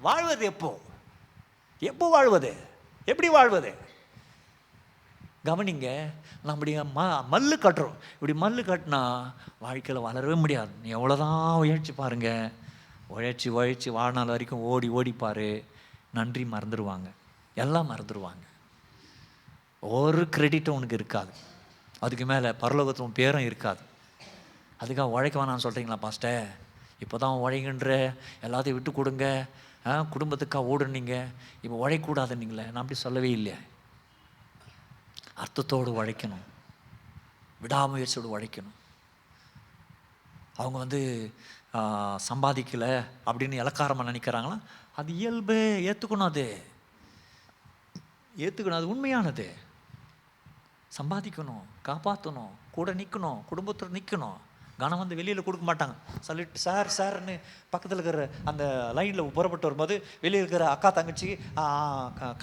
வாழ்வது எப்போ வாழ்வது? எப்படி வாழ்வது? கவனிங்க, நம்முடைய மல்லு கட்டுறோம். இப்படி மல்லு கட்டினா வாழ்க்கையில் வளரவே முடியாது. நீ எவ்வளோதான் உழைச்சி பாருங்க, உழைச்சி வாழ்நாள் வரைக்கும் ஓடிப்பார், நன்றி மறந்துடுவாங்க, எல்லாம் மறந்துடுவாங்க. ஒரு கிரெடிட்டும் உனக்கு இருக்காது. அதுக்கு மேலே பரலோகத்தில் உன் பேரும் இருக்காது. அதுக்காக உழைக்க வேணான்னு சொல்கிறீங்களா பாஸ்டர்? இப்போ தான் உழைக்கின்ற, எல்லாத்தையும் விட்டு கொடுங்க, குடும்பத்துக்காக ஓடுனீங்க, இப்போ உழைக்கூடாதுன்னீங்களே. நான் அப்படி சொல்லவே இல்லையா. அர்த்தத்தோடு உழைக்கணும், விடாமுயற்சியோடு உழைக்கணும். அவங்க சம்பாதிக்கலை அப்படின்னு இலக்காரமாக நினைக்கிறாங்களா? அது இயல்பு, ஏற்றுக்கணும். அது உண்மையானது. சம்பாதிக்கணும், காப்பாற்றணும், கூட நிற்கணும், குடும்பத்தில் நிற்கணும். கனம் வெளியில் கொடுக்க மாட்டாங்க. சொல்லிட்டு சார்னு பக்கத்தில் இருக்கிற அந்த லைனில் புறப்பட்டு வரும்போது வெளியில் இருக்கிற அக்கா தங்கச்சி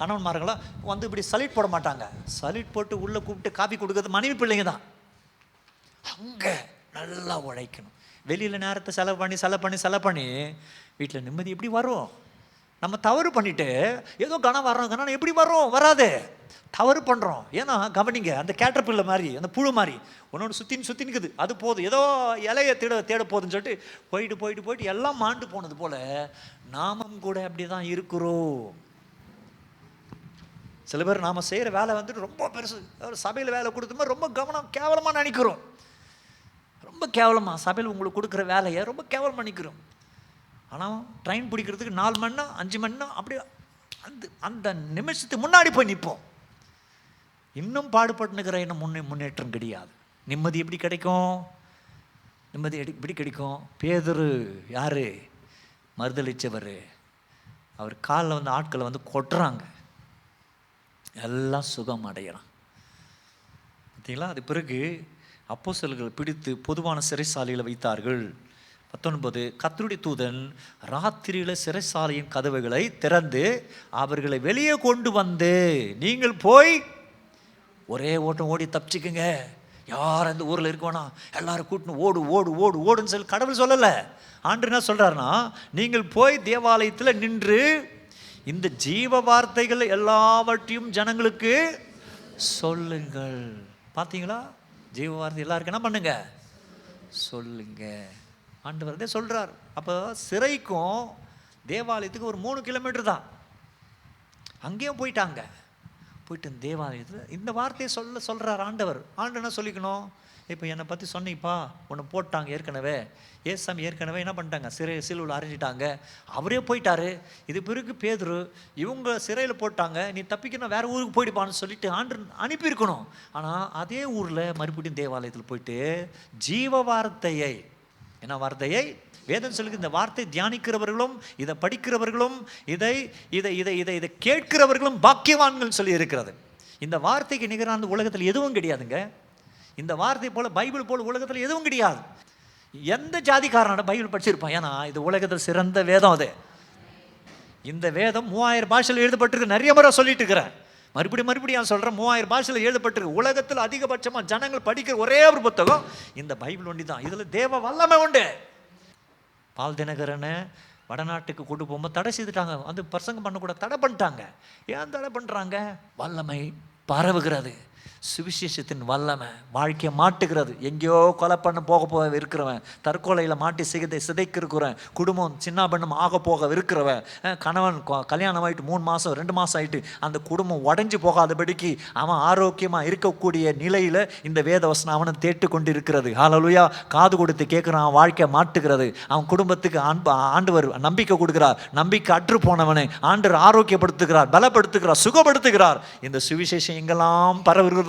கணவன்மார்களாம் இப்படி சலிட் போட மாட்டாங்க. சலிட் போட்டு உள்ளே கூப்பிட்டு காப்பி கொடுக்கறது மனைவி பிள்ளைங்க தான். அங்கே நல்லா உழைக்கணும். வெளியில் நேரத்தை செலவு பண்ணி வீட்டில் நிம்மதி எப்படி வரும்? நம்ம தவறு பண்ணிவிட்டு ஏதோ கனம் எப்படி வரும்? வராது. தவறு பண்ணுறோம். ஏன்னா கவனிங்க, அந்த கேட்டர்பில்லர் மாதிரி, அந்த புழு மாதிரி ஒன்னொன்று சுற்றி நிற்குது. அது போதும், ஏதோ இலையை தேட போகுதுன்னு சொல்லிட்டு போயிட்டு எல்லாம் மாண்டு போனது போல் நாமும் கூட அப்படி தான் இருக்கிறோம். சில பேர் நாம் செய்கிற வேலை ரொம்ப பெருசு. சபையில் வேலை கொடுத்தோமா ரொம்ப கேவலமாக நினைக்கிறோம். ரொம்ப கேவலமாக சபையில் உங்களுக்கு கொடுக்குற வேலையை ரொம்ப கேவலமாக நினைக்கிறோம். ஆனால் ட்ரெயின் பிடிக்கிறதுக்கு 4 மணி நேரம் 5 மணி நேரம் அப்படி அந்த நிமிஷத்துக்கு முன்னாடி போய் நிற்போம். இன்னும் பாடுபட்டுனுக்கிற இன்னும் முன்னேற்றம் கிடையாது. நிம்மதி எப்படி கிடைக்கும்? எப்படி கிடைக்கும்? பேதுரு யார்? மறுதளிச்சவர். அவர் காலில் ஆட்களை கொட்டுறாங்க, எல்லாம் சுகம் அடைகிறான். பார்த்தீங்களா? அது பிறகு அப்போஸ்தலர்கள் பிடித்து பொதுவான சிறைசாலையில் வைத்தார்கள். 19 கர்த்தருடைய தூதன் ராத்திரியில் சிறைசாலையின் கதவுகளை திறந்து அவர்களை வெளியே கொண்டு வந்து, நீங்கள் போய் ஒரே ஓட்டம் ஓடி தப்பிச்சுக்குங்க, யார் அந்த ஊரில் இருக்கோனா எல்லாரும் கூட்டின்னு ஓடுன்னு சொல்லி கடவுள் சொல்லலை. ஆண்டவர் என்ன சொல்கிறாருன்னா, நீங்கள் போய் தேவாலயத்தில் நின்று இந்த ஜீவ வார்த்தைகள் எல்லாவற்றையும் ஜனங்களுக்கு சொல்லுங்கள். பார்த்தீங்களா? ஜீவ வார்த்தை எல்லாருக்கும் என்ன பண்ணுங்க? சொல்லுங்க. ஆண்டவர் சொல்கிறார். அப்போ சிறைக்கும் தேவாலயத்துக்கு ஒரு 3 கிலோமீட்டர் தான். அங்கேயும் போயிட்டு தேவாலயத்தில் இந்த வார்த்தையை சொல்கிறார் ஆண்டவர். என்ன சொல்லிக்கணும்? இப்போ என்னை பற்றி சொன்னீப்பா, ஒன்று போட்டாங்க ஏற்கனவே, ஏசாமி ஏற்கனவே என்ன பண்ணிட்டாங்க, சிலுவையில் அரைஞ்சிட்டாங்க, அவரே போயிட்டாரு. இது பிறகு பேதுரு இவங்க சிறையில் போட்டாங்க, நீ தப்பிக்கணும் வேறு ஊருக்கு போயிடுப்பான்னு சொல்லிட்டு அனுப்பியிருக்கணும். ஆனால் அதே ஊரில் மறுபடியும் தேவாலயத்தில் போயிட்டு ஜீவ வார்த்தையை, என்ன வார்த்தையை? வேதம் சொல்லுங்க, இந்த வார்த்தை தியானிக்கிறவர்களும் இதை படிக்கிறவர்களும் இதை இதை இதை இதை இதை கேட்கிறவர்களும் பாக்கியவான்கள் சொல்லி இருக்கிறது. இந்த வார்த்தைக்கு நிகரான அந்த உலகத்தில் எதுவும் கிடையாதுங்க. இந்த வார்த்தை போல பைபிள் போல உலகத்தில் எதுவும் கிடையாது. எந்த ஜாதிக்காரனோட பைபிள் படிச்சிருப்பான்? ஏன்னா இது உலகத்தில் சிறந்த வேதம். அது இந்த வேதம் 3000 பாஷையில் எழுதப்பட்டிருக்கு. நிறைய முறை சொல்லிட்டு இருக்கிறேன். மறுபடியும் சொல்கிறேன், 3000 பாஷையில் எழுதப்பட்டிருக்கு. உலகத்தில் அதிகபட்சமாக ஜனங்கள் படிக்கிற ஒரே ஒரு புத்தகம் இந்த பைபிள் ஒண்டி தான். இதில் தேவ வல்லமை உண்டு. பால் தினகரனை வடநாட்டுக்கு கூட்டு போகும்போது தடை செய்துட்டாங்க. வந்து பிரசங்கம் பண்ணக்கூட தடை பண்ணிட்டாங்க. ஏன் தடை பண்ணுறாங்க? வல்லமை பரவுகிறது. சுவிசேஷத்தின் வல்லமை வாழ்க்கையை மாட்டுகிறது. எங்கேயோ கொலை பண்ண போக இருக்கிறவன், தற்கொலையில் மாட்டி சிதைக்கு இருக்கிறவன், குடும்பம் சின்ன பெண்ணும் ஆக போக இருக்கிறவன், கணவன் கல்யாணம் ஆகிட்டு 3 மாதம் 2 மாதம் ஆகிட்டு அந்த குடும்பம் உடஞ்சி போகாதபடிக்கு அவன் ஆரோக்கியமாக இருக்கக்கூடிய நிலையில் இந்த வேதவசனம் அவனை தேட்டு கொண்டு இருக்கிறது. ஹல்லேலூயா. காது கொடுத்து கேட்குறான், வாழ்க்கையை மாட்டுகிறது. அவன் குடும்பத்துக்கு ஆண்டவர் நம்பிக்கை கொடுக்கிறார். நம்பிக்கை அற்று போனவனை ஆண்டவர் ஆரோக்கியப்படுத்துகிறார், பலப்படுத்துகிறார், சுகப்படுத்துகிறார். இந்த சுவிசேஷம் எங்கெல்லாம் பரவுகிறதோ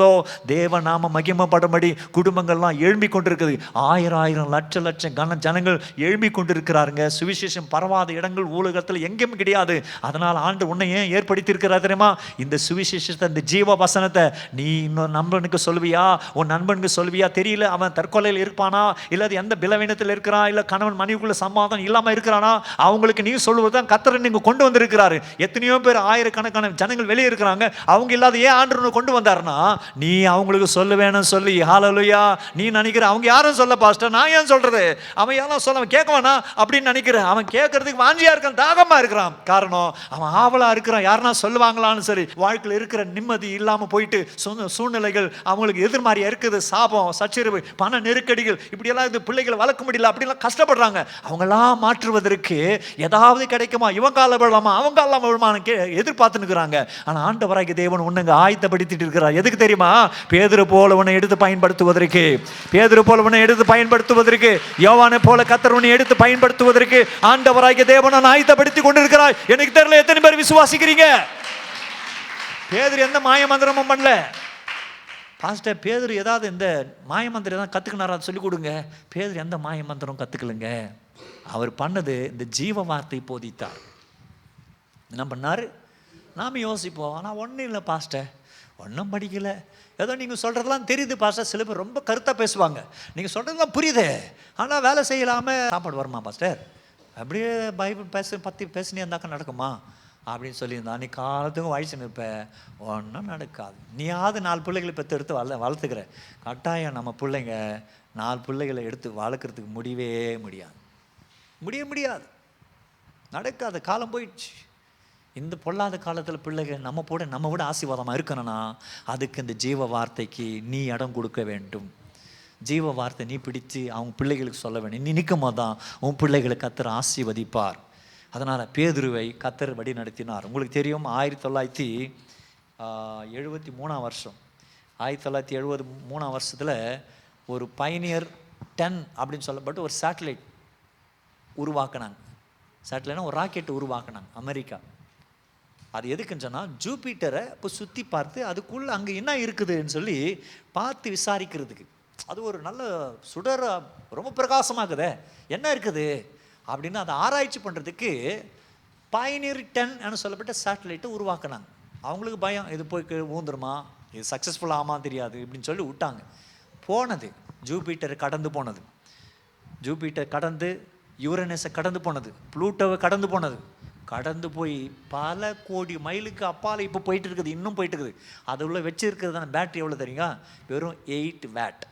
தேவ நாம மகிமைப்படும்படி குடும்பங்கள்லாம் எழும்பி கொண்டிருக்குது. 1000 லட்சம் ஜனங்கள் எழும்பி கொண்டிருக்கிறாருங்க. சுவிசேஷம் பரவாத இடங்கள் உலகத்தில் எங்கேயும் கிடையாது. அதனால் ஆண்டு உன்னை ஏன் ஏற்படுத்தி இருக்கிறார் தெரியுமா? இந்த சுவிசேஷத்தை, இந்த ஜீவ வசனத்தை நீ இன்னொரு நண்பனுக்கு சொல்வியா, உன் நண்பனுக்கு சொல்வியா? தெரியல, அவன் தற்கொலையில் இருப்பானா, இல்லாத எந்த பலவீனத்தில் இருக்கிறான், இல்லை கணவன் மனைவிக்குள்ள சமாதானம் இல்லாமல் இருக்கிறானா, அவங்களுக்கு நீ சொல்லுவதுதான் கர்த்தர் நீங்க கொண்டு வந்திருக்கிறாரு. எத்தனையோ பேர் ஆயிரக்கணக்கான ஜனங்கள் வெளியே இருக்கிறாங்க. அவங்க இல்லாத ஏன் ஆண்டு கொண்டு வந்தாருன்னா நீ அவங்களுக்கு சொல்ல வேணும் சொல்லி. ஹல்லேலூயா. நீ நினைக்கிற அவங்க யாரும் சொல்ல பாஸ்டர், நான் ஏன் சொல்றது, அவன் யாரும் சொல்ல கேட்க வேணா அப்படின்னு நினைக்கிறேன். அவன் கேட்கறதுக்கு வாஞ்சியா இருக்கான், தாகமா இருக்கிறான். காரணம் அவன் ஆவலா இருக்கிறான். யாருன்னா சொல்லுவாங்களான்னு சரி. வாழ்க்கையில் இருக்கிற நிம்மதி இல்லாம போயிட்டு சூழ்நிலைகள் அவங்களுக்கு எதிர்மாறியா இருக்குது. சாபம், சச்சரவு, பண நெருக்கடிகள், இப்படியெல்லாம் இது பிள்ளைகளை வளர்க்க முடியல, அப்படிலாம் கஷ்டப்படுறாங்க. அவங்கெல்லாம் மாற்றுவதற்கு ஏதாவது கிடைக்குமா, இவன் கால விழாமா அவன் கால விழாமான்னு எதிர்பார்த்து இருக்கிறாங்க. ஆனா ஆண்டவராகிய தேவன் உன்னை ஆயத்தப்படுத்திட்டு இருக்கிறார். எதுக்கு தெரியுமா? பேதுரு போல உன்னை எடுத்து பயன்படுத்துவதற்கு, பேதுரு போல உன்னை எடுத்து பயன்படுத்துவதற்கு, யோவானை போல கர்த்தர் உன்னை எடுத்து பயன்படுத்துவதற்கு ஆண்டவராகிய தேவன் ஆயத்தப்படுத்தி கொண்டிருக்கிறார். எனக்கு தெரியல எத்தனை பேர் விசுவாசிக்கிறீங்க? பேதுரு எந்த மாய மந்திரமும் பண்ணல. பாஸ்டர் பேதுரு ஏதாவது இந்த மாய மந்திரம் தான் கத்துக்கினாரா சொல்லி கொடுங்க. பேதுரு எந்த மாய மந்திரம் கத்துக்கலுங்க. அவர் பண்ணது இந்த ஜீவ வார்த்தை போதித்தார். என்ன பண்ணாரு? நாம யோசிப்போம், ஆனால் ஒன்றும் இல்லை பாஸ்டர், ஒன்றும் படிக்கலை, ஏதோ நீங்கள் சொல்கிறதெல்லாம் தெரியுது பாஸ்டர். சில பேர் ரொம்ப கருத்தாக பேசுவாங்க, நீங்கள் சொல்கிறதெல்லாம் புரியுது, ஆனால் வேலை செய்யலாமல் சாப்பாடு வருமா பாஸ்டர்? அப்படியே பைபிள் பற்றி பேசினே இருந்தாக்கா நடக்குமா அப்படின்னு சொல்லியிருந்தா நீ காலத்துக்கும் வயசு நிற்ப, ஒன்றும் நடக்காது. நீயாவது 4 பிள்ளைகளை பெற்று எடுத்து வளர்த்துக்கிற. கட்டாயம் நம்ம பிள்ளைங்க 4 பிள்ளைகளை எடுத்து வளர்க்குறதுக்கு முடியாது. நடக்காது. காலம் போயிடுச்சு. இந்த பொல்லாத காலத்தில் பிள்ளைகள் நம்ம விட ஆசீர்வாதமாக இருக்கணும்னா அதுக்கு இந்த ஜீவ வார்த்தைக்கு நீ இடம் கொடுக்க வேண்டும். ஜீவ வார்த்தை நீ பிடிச்சு அவங்க பிள்ளைகளுக்கு சொல்ல வேண்டும். நீ நிற்கும் போது தான் உன் பிள்ளைகளை கர்த்தர் ஆசீர்வதிப்பார். அதனால் பேதுருவை கர்த்தர் வழி நடத்தினார். உங்களுக்கு தெரியும், 1973 வருஷம், 1973 வருஷத்தில் ஒரு பைனியர் 10 அப்படின்னு சொல்லப்பட்டு ஒரு சேட்டலைட் உருவாக்கினாங்க. சேட்டலைட்னா ஒரு ராக்கெட் உருவாக்கினாங்க அமெரிக்கா. அது எதுக்குன்னு சொன்னால் ஜூபிட்டரை இப்போ சுற்றி பார்த்து அதுக்குள்ளே அங்கே என்ன இருக்குதுன்னு சொல்லி பார்த்து விசாரிக்கிறதுக்கு. அது ஒரு நல்ல சுடர ரொம்ப பிரகாசமாகுதே, என்ன இருக்குது அப்படின்னு அதை ஆராய்ச்சி பண்ணுறதுக்கு பைனியர் 10 சொல்லப்பட்ட சேட்டலைட்டை உருவாக்கினாங்க. அவங்களுக்கு பயம், இது போய் ஊந்துருமா, இது சக்ஸஸ்ஃபுல் ஆமா தெரியாது இப்படின்னு சொல்லி விட்டாங்க. போனது ஜூபிட்டரை கடந்து போனது, ஜூபிட்டர் கடந்து யுரேனஸை கடந்து போனது, ப்ளூட்டோவை கடந்து போனது. கடந்து போய் பல கோடி மைலுக்கு அப்பால் இப்போ போயிட்டு இருக்குது, இன்னும் போயிட்டு இருக்குது. அது உள்ள வச்சுருக்கிறதான பேட்ரி எவ்வளோ தெரியுங்க? வெறும் 8 வாட்.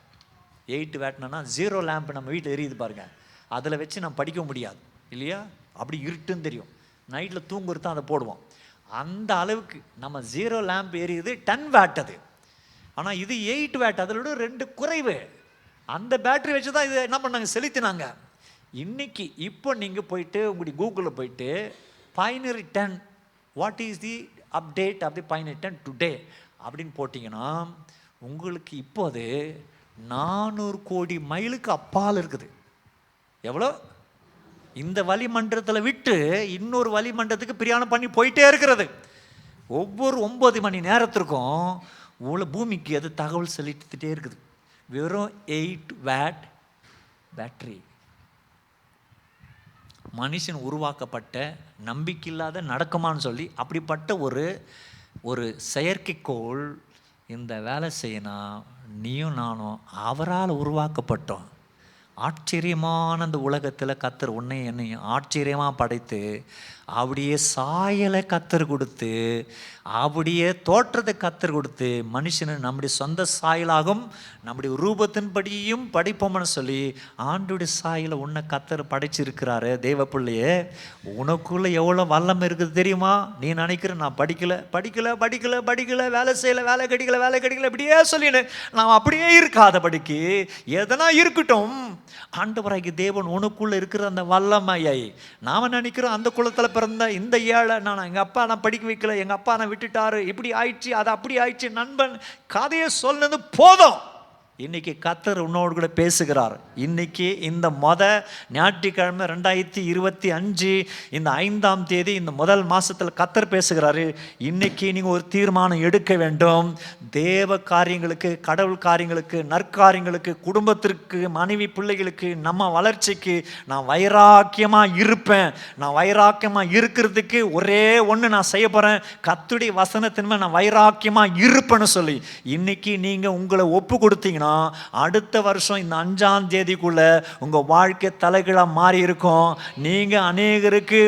8 வாட்னா 0 லேம்ப் நம்ம வீட்டில் எரியுது பாருங்க, அதில் வச்சு நம்ம படிக்க முடியாது இல்லையா? அப்படி இருட்டுன்னு தெரியும், நைட்டில் தூங்குறது தான் அதை போடுவோம். அந்த அளவுக்கு நம்ம 0 லேம்ப் எரியுது, 10 வாட் அது. ஆனால் இது 8 வாட், அதில் விட 2 குறைவு. அந்த பேட்டரி வச்சு தான் இது என்ன பண்ணாங்க, செலுத்தினாங்க. இன்னைக்கு இப்போ நீங்கள் போயிட்டு உங்களுடைய கூகுளில் போயிட்டு binary 10 what is the update of the binary 10 today அப்படின்னு போட்டிங்கன்னா உங்களுக்கு இப்போ அது 400 கோடி மைலுக்கு அப்பால் இருக்குது. எவ்வளோ? இந்த வளிமண்டலத்தில் விட்டு இன்னொரு வளிமண்டலத்துக்கு பிரயாணம் பண்ணி போயிட்டே இருக்கிறது. ஒவ்வொரு 9 மணி நேரத்திற்கும் பூமிக்கு அது தகவல் செலுத்திட்டே இருக்குது. வெறும் 8 வாட் பேட்டரி. மனுஷன் உருவாக்கப்பட்ட நம்பிக்கையில்லாத நடக்குமான்னு சொல்லி அப்படிப்பட்ட ஒரு செயற்கைக்கோள் இந்த வேலை செய்யணும். நீயும் நானும் அவரால் உருவாக்கப்பட்டோம். ஆச்சரியமான அந்த உலகத்தில் கர்த்தர் உன்னை என்னையும் ஆச்சரியமாக படைத்து அப்படியே சாயலை கர்த்தர் கொடுத்து அப்படியே தோற்றத்தை கர்த்தர் கொடுத்து மனுஷனை நம்முடைய சொந்த சாயலாகும் நம்முடைய ரூபத்தின்படியும் படிப்போம்னு சொல்லி ஆண்டுடைய சாயலை உன்னை கர்த்தர் படைச்சிருக்கிறாரு. தேவ பிள்ளையே, உனக்குள்ளே எவ்வளோ வல்லம் இருக்குது தெரியுமா? நீ நினைக்கிற நான் படிக்கலை, வேலை செய்யலை, வேலை கிடைக்கல இப்படியே சொல்லினு நாம் அப்படியே இருக்காதபடிக்கு எதனா இருக்கட்டும், ஆண்டவராகிய தேவன் உனக்குள்ளே இருக்கிற அந்த வல்லமையை நாம் நினைக்கிறோம். அந்த குலத்தில் பிறந்த இந்த ஏழை எங்கள் அப்பா நான் படிக்க வைக்கல, எங்கள் அப்பா நான் விட்டுட்டாரு, இப்படி ஆயிடுச்சு, அது அப்படி ஆயிடுச்சு, நண்பன் கதையை சொன்னது போதும். இன்னைக்கு கர்த்தர் உன்னோடு கூட பேசுகிறார். இன்னைக்கு இந்த ஞாயிற்றுக்கிழமை 2025 இந்த 5ஆம் தேதி இந்த முதல் மாசத்துல கர்த்தர் பேசுகிறாரு. இன்னைக்கு நீங்க ஒரு தீர்மானம் எடுக்க வேண்டும். தேவ காரியங்களுக்கு, கடவுள் காரியங்களுக்கு, நற்காரியங்களுக்கு, குடும்பத்திற்கு, மனைவி பிள்ளைகளுக்கு, நம்ம வளர்ச்சிக்கு நான் வைராக்கியமா இருப்பேன். நான் வைராக்கியமா இருக்கிறதுக்கு ஒரே ஒன்று நான் செய்ய போறேன், கர்த்தருடைய வசனத்தின் மேல் நான் வைராக்கியமா இருப்பேன்னு சொல்லி இன்னைக்கு நீங்க உங்களை ஒப்பு கொடுத்தீங்கன்னா அடுத்த வருஷம் இந்த 5ஆம் தேதிக்குள்ள உங்க வாழ்க்கை தலைகீழா மாறி இருக்கும். நீங்க அநேகருக்கு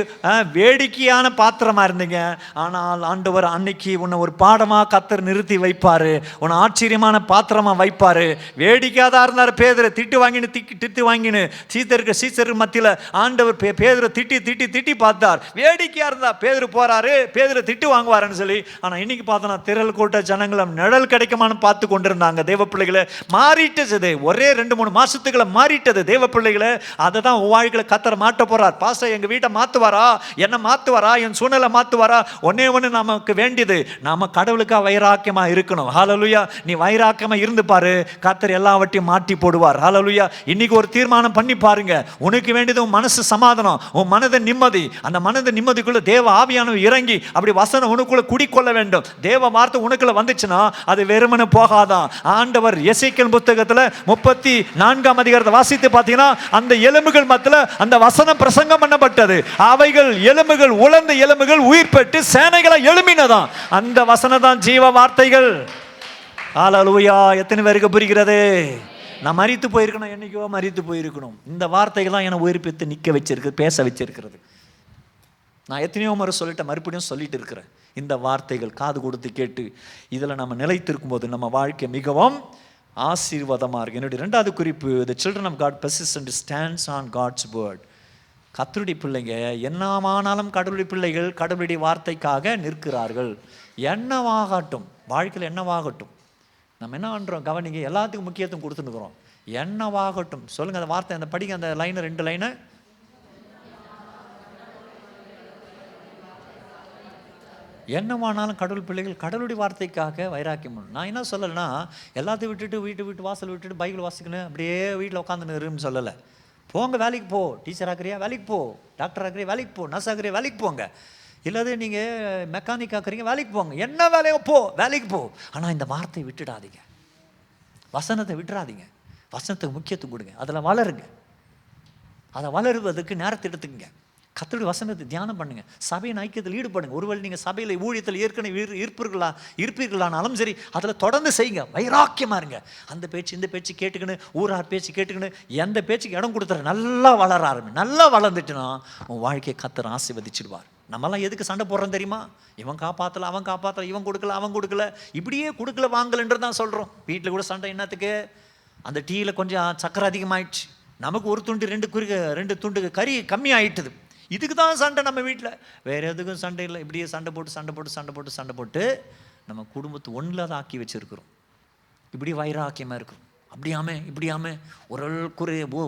வேடிக்கையான பாத்திரமா இருந்தீங்க, ஆனால் ஆண்டவர் அன்னைக்கு உன்னை ஒரு பாடமா கர்த்தர் நிறுத்தி வைப்பாரு, உன்னை ஆச்சரியமான பாத்திரமா வைப்பாரு. வேடிக்கையாதான் இருந்தார் பேதுரு, திட்டு வாங்கினு சீசருக்கு மத்தியில் ஆண்டவர் பேதுரு திட்டி பார்த்தார். வேடிக்கையா இருந்தா பேதுரு போறாரு, பேதுரு திட்டு வாங்குவாருன்னு சொல்லி. ஆனா இன்னைக்கு பார்த்தோன்னா திரள் கூட்ட ஜனங்களும் நிழல் கிடைக்குமான்னு பார்த்து கொண்டிருந்தாங்க. தேவ பிள்ளைகளை மாறிட்டது, ஒரே 2-3 மாசத்துக்குள்ள மாறிட்டது. தேவ பிள்ளைகளை அதை தான் வாழ்க்கையில கர்த்தர் மாட்ட போறார். பாஸ்டர் எங்க வீட்டை மாத்துவாரா, என்ன மாத்துவாரா, என் சூழ்நிலை மாத்துவாரா? ஒன்னே ஒன்று நமக்கு வேண்டியது, நாம கடவுளுக்கா வைராக்கியமா இருக்கணும். ஹல்லேலூயா. நீ வைராக்கியமா இருந்து பாரு, கர்த்தர் எல்லாவற்றையும் மாட்டி போடுவார். ஹல்லேலூயா. இன்னைக்கு ஒரு தீர்மானம் பண்ணி பாருங்க. உனக்கு வேண்டியது உன் மனசு சமாதானம், உன் மனத நிம்மதி. அந்த மனத நிம்மதிக்குள்ள தேவ ஆவியானவர் இறங்கி அப்படி வசனம் உனக்குள்ள குடிக்கொள்ள வேண்டும். தேவ வார்த்தை உனக்குள்ள வந்துச்சுன்னா அது வெறுமனே போகாதான். ஆண்டவர் எசேக்கியேல் புத்தகத்துல 34ஆம் அதிகாரத்தை வாசித்து பார்த்தீங்கன்னா அந்த எலும்புகள் மத்தியில அந்த வசனம் பிரசங்கம் பண்ணப்பட்டது. அவைகள் எலும்புகள், உலர்ந்த எலும்புகள் உயிர் பெற்று சேனைகளை எழும்பினதாம். அந்த வசனம் தான் ஜீவ வார்த்தைகள். ஹல்லேலூயா. எத்தனை பேருக்கு புரிகிறது? நான் மரித்து போயிருக்கணும், என்னைக்கோ மரித்து போயிருக்கணும். இந்த வார்த்தைகள் தான் என்னை உயிர்ப்பித்து நிற்க வச்சிருக்கு, பேச வச்சிருக்கிறது. நான் எத்தனையோ முறை சொல்லிட்டேன், மறுபடியும் சொல்லிட்டு இருக்கிறேன். இந்த வார்த்தைகள் காது கொடுத்து கேட்டு இதில் நம்ம நிலைத்திருக்கும் போது நம்ம வாழ்க்கை மிகவும் ஆசீர்வாதமாக இருக்கு. என்னுடைய 2வது குறிப்பு, the children of God persist stands on God's word. கர்த்தருடைய பிள்ளைங்க என்னவானாலும் கடவுளுடைய பிள்ளைகள் கடவுளுடைய வார்த்தைக்காக நிற்கிறார்கள். என்னவாகட்டும், வாழ்க்கையில் என்னவாகட்டும், நம்ம என்ன பண்ணுறோம் கவனிங்க, எல்லாத்துக்கும் முக்கியத்துவம் கொடுத்துருக்குறோம். என்னவாகட்டும் சொல்லுங்க அந்த வார்த்தை, அந்த படிங்க அந்த லைனை, 2 லைனை. என்னவானாலும் கடவுள் பிள்ளைகள் கடவுளுடைய வார்த்தைக்காக வைராக்கியம். நான் என்ன சொல்லலைன்னா எல்லாத்தையும் விட்டுட்டு வீட்டு வாசல் விட்டுட்டு பைபிள் வாசிக்கணும் அப்படியே வீட்டில் உட்காந்துன்னு சொல்லலை. போங்க, வேலைக்கு போ. டீச்சர் ஆக்குறியா வேலைக்கு போ, டாக்டர் ஆக்குறியா வேலைக்கு போ, நர்ஸ் ஆக்குறியா வேலைக்கு போங்க, இல்லாத நீங்கள் மெக்கானிக் ஆக்குறீங்க வேலைக்கு போங்க, என்ன வேலையோ போ, வேலைக்கு போ. ஆனால் இந்த வார்த்தையை விட்டுடாதீங்க, வசனத்தை விட்டுறாதீங்க. வசனத்துக்கு முக்கியத்துவம் கொடுங்க, அதில் வளருங்க. அதை வளருவதற்கு நேரத்தை எடுத்துக்கங்க. கர்த்தருடைய வசனத்தை தியானம் பண்ணுங்க, சபையின் ஐக்கியத்தில் ஈடுபடுங்க. ஒருவேளை நீங்கள் சபையில் ஊழியத்தில் ஏற்கனவே இருப்பீர்களானாலும் சரி, அதில் தொடர்ந்து செய்யுங்க, வைராக்கியமா இருங்க. அந்த பேச்சு இந்த பேச்சு கேட்டுக்கணும், ஊரார் பேச்சு கேட்டுக்கணும், எந்த பேச்சுக்கு இடம் கொடுத்துற நல்லா வளர ஆரம்பி. நல்லா வளர்ந்துட்டுனா உன் வாழ்க்கையை கர்த்தர் ஆசீர்வதிச்சிடுவார். நம்மலாம் எதுக்கு சண்டை போடுறோம் தெரியுமா? இவன் காப்பாற்றல, அவன் காப்பாற்றல, இவன் கொடுக்கல, அவன் கொடுக்கல, இப்படியே கொடுக்கல வாங்கலன்றது தான் சொல்கிறோம். வீட்டில் கூட சண்டை என்னத்துக்கு? அந்த டீயில் கொஞ்சம் சக்கரை அதிகமாகிடுச்சு, நமக்கு ஒரு துண்டு 2 துண்டு கறி கம்மி ஆகிட்டுது, இதுக்கு தான் சண்டை நம்ம வீட்டில். வேறு எதுக்கும் சண்டை இல்லை. இப்படியே சண்டை போட்டு நம்ம குடும்பத்தை ஒன்றில் ஆக்கி வச்சுருக்கிறோம். இப்படி வைராக்கியமாக இருக்கிறோம். இப்படியாமே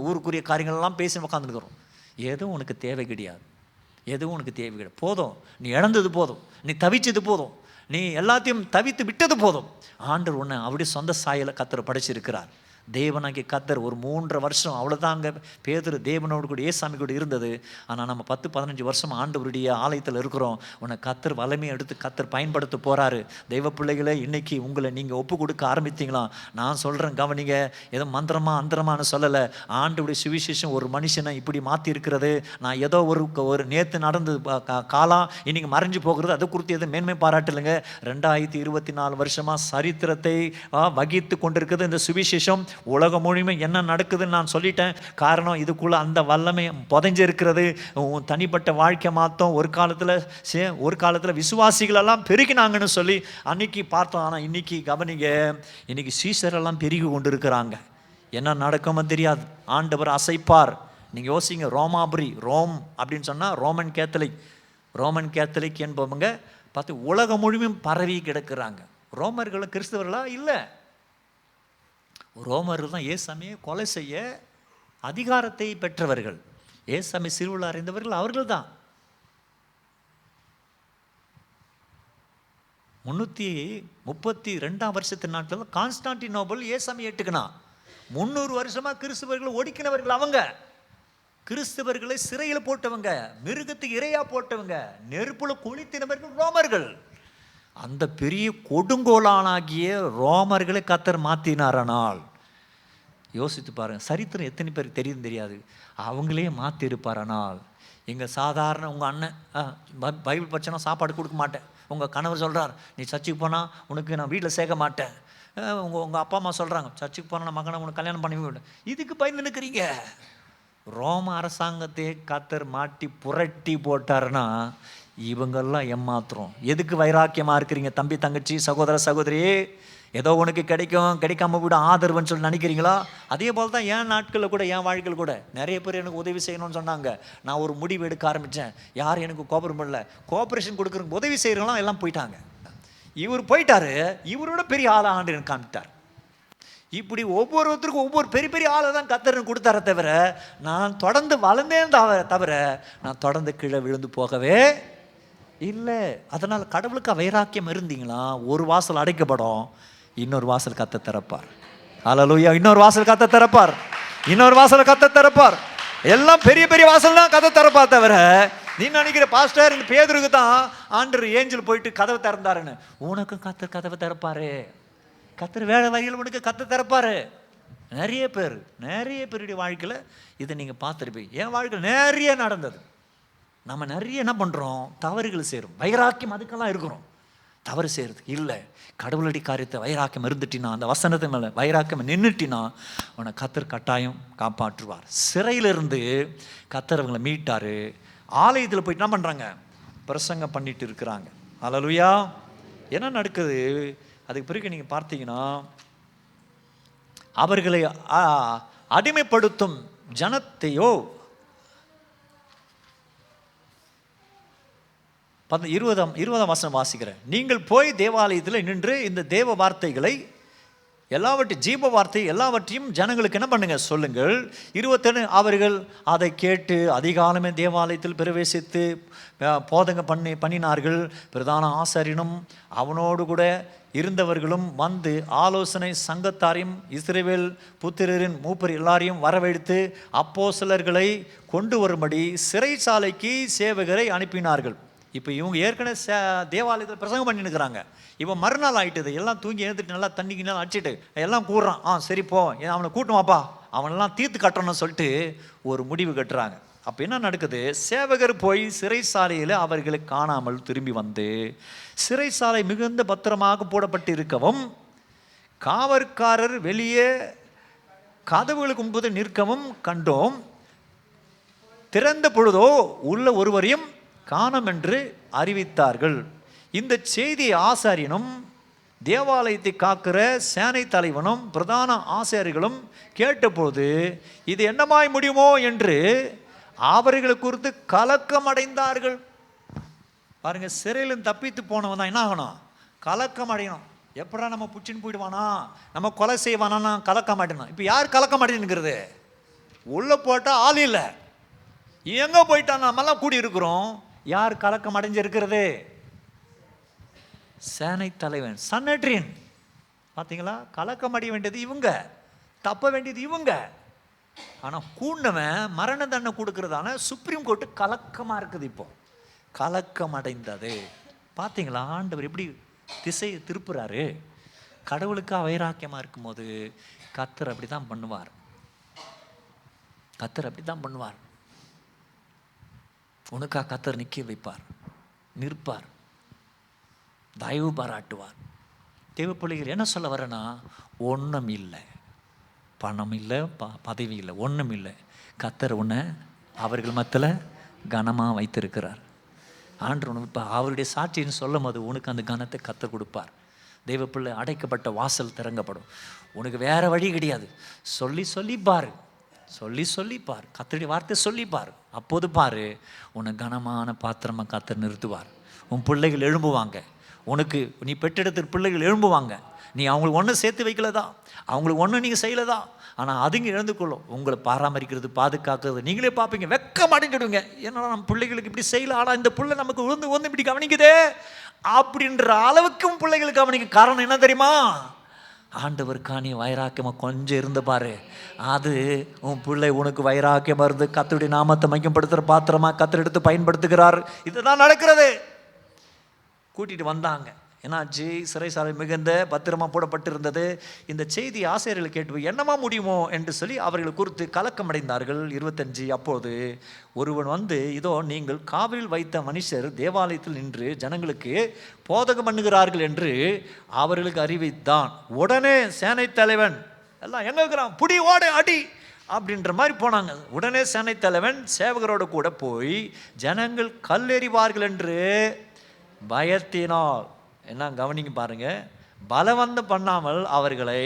ஊருக்குரிய காரியங்கள்லாம் பேசி உட்காந்துருக்கிறோம். எதுவும் உனக்கு தேவை கிடையாது, எதுவும் உனக்கு தேவை கிடையாது. போதும், நீ இழந்தது போதும், நீ தவிச்சது போதும், நீ எல்லாத்தையும் தவித்து விட்டது போதும். ஆண்டவர் உன்னை அப்படி சொந்த சாயலை கர்த்தர் படைச்சிருக்கிறார். தேவனாகி கர்த்தர் ஒரு 3.5 வருஷம் அவ்வளோதாங்க பேதுரு தேவனோடு கூட ஏசாமி கூட இருந்தது. ஆனால் நம்ம 10-15 வருஷம் ஆண்டவருடைய ஆலயத்தில் இருக்கிறோம். உன்னை கர்த்தர் வல்லமையை எடுத்து கர்த்தர் பயன்படுத்த போகிறாரு. தெய்வ பிள்ளைகளை இன்னைக்கு உங்களை நீங்கள் ஒப்பு கொடுக்க ஆரம்பித்தீங்களா? நான் சொல்கிறேன் கவனிங்க, ஏதோ அந்தரமானு சொல்லலை. ஆண்டவருடைய சுவிசேஷம் ஒரு மனுஷனை இப்படி மாற்றி இருக்கிறது. நான் ஏதோ ஒரு நேற்று நடந்து காலம் இன்னைக்கு மறைஞ்சு போகிறது, அதை குறித்து எதுவும் மேன்மை பாராட்டலைங்க. 2024 வருஷமாக சரித்திரத்தை வகித்து கொண்டிருக்கிறது இந்த சுவிசேஷம். உலகம் முழுமை என்ன நடக்குதுன்னு நான் சொல்லிட்டேன். காரணம் இதுக்குள்ளே அந்த வல்லமை புதைஞ்சு இருக்கிறது. தனிப்பட்ட வாழ்க்கை மாற்றம் ஒரு காலத்தில் விசுவாசிகளெல்லாம் பெருகினாங்கன்னு சொல்லி அன்னைக்கு பார்த்தோம். ஆனால் இன்னைக்கு கவனிங்க, இன்னைக்கு சீசரெல்லாம் பெருகி கொண்டு இருக்கிறாங்க. என்ன நடக்குமோ தெரியாது. ஆண்டவர் அசைப்பார். நீங்கள் யோசிங்க, ரோம் அப்படின்னு சொன்னால் ரோமன் கேத்தலிக் என்பவங்க பார்த்து உலகம் முழுமையும் பரவி கிடக்கிறாங்க. ரோமர்கள் கிறிஸ்தவர்களா? இல்லை, ரோமர்கள் தான் ஏசாமியை கொலை செய்ய அதிகாரத்தை பெற்றவர்கள். ஏசாமி சிறுவில் அறிந்தவர்கள் அவர்கள் தான். 332 வருஷத்து நாட்கள் கான்ஸ்டான்டினோபிள் ஏசாமி ஏற்றுக்கினா. 300 வருஷமா கிறிஸ்தவர்களை ஒடுக்கினவர்கள் அவங்க. கிறிஸ்தவர்களை சிறையில் போட்டவங்க, மிருகத்துக்கு இரையா போட்டவங்க, நெருப்புல குளித்தினவர்கள் ரோமர்கள். அந்த பெரிய கொடுங்கோலானாகிய ரோமர்களை கர்த்தர் மாற்றினாரனால் யோசித்து பாருங்க. சரித்திரம் எத்தனை பேருக்கு தெரியும் தெரியாது. அவங்களே மாற்றி இருப்பாரனால். எங்கள் சாதாரண உங்கள் அண்ணன் பைபிள் படிச்சனா சாப்பாடு கொடுக்க மாட்டேன். உங்கள் கணவர் சொல்கிறார், நீ சர்ச்சுக்கு போனால் உனக்கு நான் வீட்டில் சேர்க்க மாட்டேன். உங்கள் அப்பா அம்மா சொல்கிறாங்க, சர்ச்சுக்கு போனால் மகனை உனக்கு கல்யாணம் பண்ணி விட. இதுக்கு பயந்து நிற்கிறீங்க. ரோம அரசாங்கத்தை கர்த்தர் மாட்டி புரட்டி போட்டாருன்னா இவங்கெல்லாம் ஏமாத்துறோம். எதுக்கு வைராக்கியமாக இருக்கிறீங்க தம்பி, தங்கச்சி, சகோதர, சகோதரி? ஏதோ உனக்கு கிடைக்காம கூட ஆதரவுன்னு சொல்லி நினைக்கிறீங்களா? அதே போல் தான் என் நாட்களில் கூட, என் வாழ்க்கையில் கூட நிறைய பேர் எனக்கு உதவி செய்யணும்னு சொன்னாங்க. நான் ஒரு முடிவு எடுக்க ஆரம்பித்தேன். யாரும் எனக்கு கோஆப்ரேஷன் கொடுக்குற உதவி செய்கிறவங்களாம் எல்லாம் போயிட்டாங்க. இவர் போயிட்டாரு, இவரோட பெரிய ஆளாக ஆண்டு எனக்கு காமிட்டார். இப்படி ஒவ்வொருத்தருக்கும் ஒவ்வொரு பெரிய பெரிய ஆளை தான் கர்த்தர் கொடுத்தார தவிர, நான் தொடர்ந்து வளர்ந்தேன் தவிர நான் தொடர்ந்து கீழே விழுந்து போகவே இல்லை. அதனால் கடவுளுக்கு வைராக்கியம் இருந்தீங்களா, ஒரு வாசல் அடைக்கப்படும், இன்னொரு வாசல் கர்த்தர் திறப்பார். ஹல்லேலூயா. இன்னொரு வாசல் கர்த்தர் திறப்பார், இன்னொரு வாசல் கர்த்தர் திறப்பார். எல்லாம் பெரிய பெரிய வாசல் தான் கதவை திறப்பார் தவிர, நீ நினைக்கிற பாஸ்டர் இந்த பேதுருக்கு தான் ஆண்டவர் ஏஞ்சல் போயிட்டு கதவை திறந்தாருன்னு. உனக்கும் கர்த்தர் கதவை திறப்பாரு. கர்த்தர் வேலை வகையில் உனக்கு கர்த்தர் திறப்பாரு. நிறைய பேருடைய வாழ்க்கையில் இதை நீங்கள் பார்த்துருப்பீங்க. என் வாழ்க்கையில் நிறைய நடந்தது. நம்ம நிறைய என்ன பண்ணுறோம், தவறுகள் செய்கிறோம். வைராக்கியம் அதுக்கெல்லாம் இருக்கிறோம், தவறு செய்கிறது இல்லை. கடவுளடி காரியத்தை வைராக்கியம் இருந்துட்டினா, அந்த வசனத்தை மேலே வைராக்கியம் நின்றுட்டினா அவனை கர்த்தர் கட்டாயம் காப்பாற்றுவார். சிறையிலிருந்து கர்த்தர் அவங்களை மீட்டார். ஆலயத்தில் போயிட்டு என்ன பண்ணுறாங்க, பிரசங்கம் பண்ணிட்டு இருக்கிறாங்க. ஹல்லேலூயா. என்ன நடக்குது அதுக்கு பிறகு நீங்கள் பார்த்தீங்கன்னா, அவர்களை அடிமைப்படுத்தும் ஜனத்தையோ 20ஆம் வசனம் வாசிக்கிறேன். நீங்கள் போய் தேவாலயத்தில் நின்று இந்த தேவ வார்த்தைகளை ஜீவ வார்த்தை எல்லாவற்றையும் ஜனங்களுக்கு என்ன பண்ணுங்க சொல்லுங்கள். 21 அவர்கள் அதை கேட்டு அதிகாலமே தேவாலயத்தில் பிரவேசித்து போதனை பண்ணினார்கள். பிரதான ஆசாரியனும் அவனோடு கூட இருந்தவர்களும் வந்து ஆலோசனை சங்கத்தாரையும் இஸ்ரவேல் புத்திரரின் மூப்பர் எல்லாரையும் வரவழைத்து அப்போஸ்தலர்களை கொண்டு வரும்படி சிறைச்சாலைக்கு சேவகரை அனுப்பினார்கள். இப்போ இவங்க ஏற்கனவே தேவாலயத்தில் பிரசங்கம் பண்ணிருக்கிறாங்க. இவன் மறுநாள் ஆகிட்டது, எல்லாம் தூங்கி எழுந்துட்டு நல்லா தண்ணிக்கு நல்லா அடிச்சுட்டு எல்லாம் கூடுறான். சரி போ, அவனை கூட்டுவாப்பா, அவனெல்லாம் தீர்த்து கட்டணும்னு சொல்லிட்டு ஒரு முடிவு கட்டுறாங்க. அப்போ என்ன நடக்குது, சேவகர் போய் சிறைச்சாலையில் அவர்களை காணாமல் திரும்பி வந்து, சிறைச்சாலை மிகுந்த பத்திரமாக போடப்பட்டு இருக்கவும் காவற்காரர் வெளியே கதவுகளுக்கு முன்பு நிற்கவும் கண்டோம். திறந்த பொழுதோ உள்ள ஒருவரையும் காணோம் என்று அறிவித்தார்கள். இந்த செய்தியை ஆசாரியனும் தேவாலயத்தை காக்கிற சேனை தலைவனும் பிரதான ஆசாரியர்களும் கேட்டபோது இது என்னமாய் முடியுமோ என்று அவர்களை குறித்து கலக்கம் அடைந்தார்கள். பாருங்க, சிறையில் தப்பித்து போனவன் தான் என்ன ஆகணும், கலக்கம் அடையணும். எப்படா நம்ம புச்சின்னு போயிடுவானா, நம்ம கொலை செய்வானா, கலக்கம் அடையணும். இப்போ யார் கலக்கம் அடைஞ்சுங்கிறது, உள்ள போட்டால் ஆள் இல்லை, எங்கே போயிட்டான், நம்மெல்லாம் கூடி இருக்கிறோம். யார் கலக்கம் அடைஞ்சிருக்கிறது, சேனை தலைவன் சன்னட்ரியன். பார்த்தீங்களா, கலக்கம் அடைய வேண்டியது இவங்க, தப்ப வேண்டியது இவங்க. ஆனால் கூண்டவன் மரண தண்டனை கொடுக்கறதான சுப்ரீம் கோர்ட்டு கலக்கமாக இருக்குது. இப்போ கலக்கம் அடைந்தது. பார்த்தீங்களா, ஆண்டவர் எப்படி திசையை திருப்புறாரு. கடவுளுக்கு வைராக்கியமாக இருக்கும்போது கர்த்தர் அப்படி தான் பண்ணுவார். கர்த்தர் அப்படி தான் பண்ணுவார். உனக்காக கர்த்தர் நிற்க வைப்பார், நிற்பார், தயவு பாராட்டுவார். தேவ பிள்ளைகள் என்ன சொல்ல வரேன்னா, ஒன்றும் இல்லை, பணம் இல்லை, பதவி இல்லை, ஒன்றும் இல்லை. கர்த்தர் உன்னை அவர்கள் மத்தியில் கனமாக வைத்திருக்கிறார். ஆண்டவர் இப்போ அவருடைய சாட்சின்னு சொல்லும் போது உனக்கு அந்த கனத்தை கர்த்தர் கொடுப்பார். தெய்வ பிள்ளை, அடைக்கப்பட்ட வாசல் திறங்கப்படும். உனக்கு வேறு வழி கிடையாது. சொல்லி பாரு, சொல்லி பாரு, கர்த்தருடைய வார்த்தை சொல்லி பாரு. அப்போது பாரு, உன்னை கனமான பாத்திரமாக கர்த்தர் நிறுத்துவார். உன் பிள்ளைகள் எழும்புவாங்க. உனக்கு நீ பெற்றெடுத்த பிள்ளைகள் எழும்புவாங்க. நீ அவங்களுக்கு ஒன்றும் சேர்த்து வைக்கலதான், அவங்களுக்கு ஒன்றும் நீங்கள் செய்யலதான், ஆனால் அதுங்க இழந்து கொள்ளும். உங்களை பராமரிக்கிறது, பாதுகாக்கிறது நீங்களே பார்ப்பீங்க. வெக்க மாட்டேங்கிடுவீங்க. ஏன்னா நம்ம பிள்ளைகளுக்கு இப்படி செய்யலாம், ஆனால் இந்த பிள்ளை நமக்கு உந்து இப்படி கவனிக்குதே அப்படின்ற அளவுக்கும் பிள்ளைகளுக்கு கவனிக்க. காரணம் என்ன தெரியுமா? ஆண்டவருக்கா நீ வைராக்கியமாக கொஞ்சம் இருந்து பாரு, அது உன் பிள்ளை உனக்கு வைராக்கியமாக இருந்து கர்த்தருடைய நாமத்தை மையப்படுத்துகிற பாத்திரமா கர்த்தர் எடுத்து பயன்படுத்துகிறார். இதுதான் நடக்கிறது. கூட்டிகிட்டு வந்தாங்க. என்னாச்சு? சிறைசாலை மிகுந்த பத்திரமா போடப்பட்டிருந்தது. இந்த செய்தி ஆசிரியர்கள் கேட்டு என்னமா முடியுமோ என்று சொல்லி அவர்கள் குறித்து கலக்கம் அடைந்தார்கள். 25 அப்போது ஒருவன் வந்து, இதோ நீங்கள் காவலில் வைத்த மனுஷர் தேவாலயத்தில் நின்று ஜனங்களுக்கு போதகம் பண்ணுகிறார்கள் என்று அவர்களுக்கு அறிவித்தான். உடனே சேனை தலைவன் எல்லாம் எங்க இருக்கிறான், புடி ஓட அடி அப்படின்ற மாதிரி போனாங்க. உடனே சேனை தலைவன் சேவகரோடு கூட போய் ஜனங்கள் கல்லெறிவார்கள் என்று பயத்தினால், என்ன கவனிங்க பாருங்க, பலவந்தம் பண்ணாமல் அவர்களை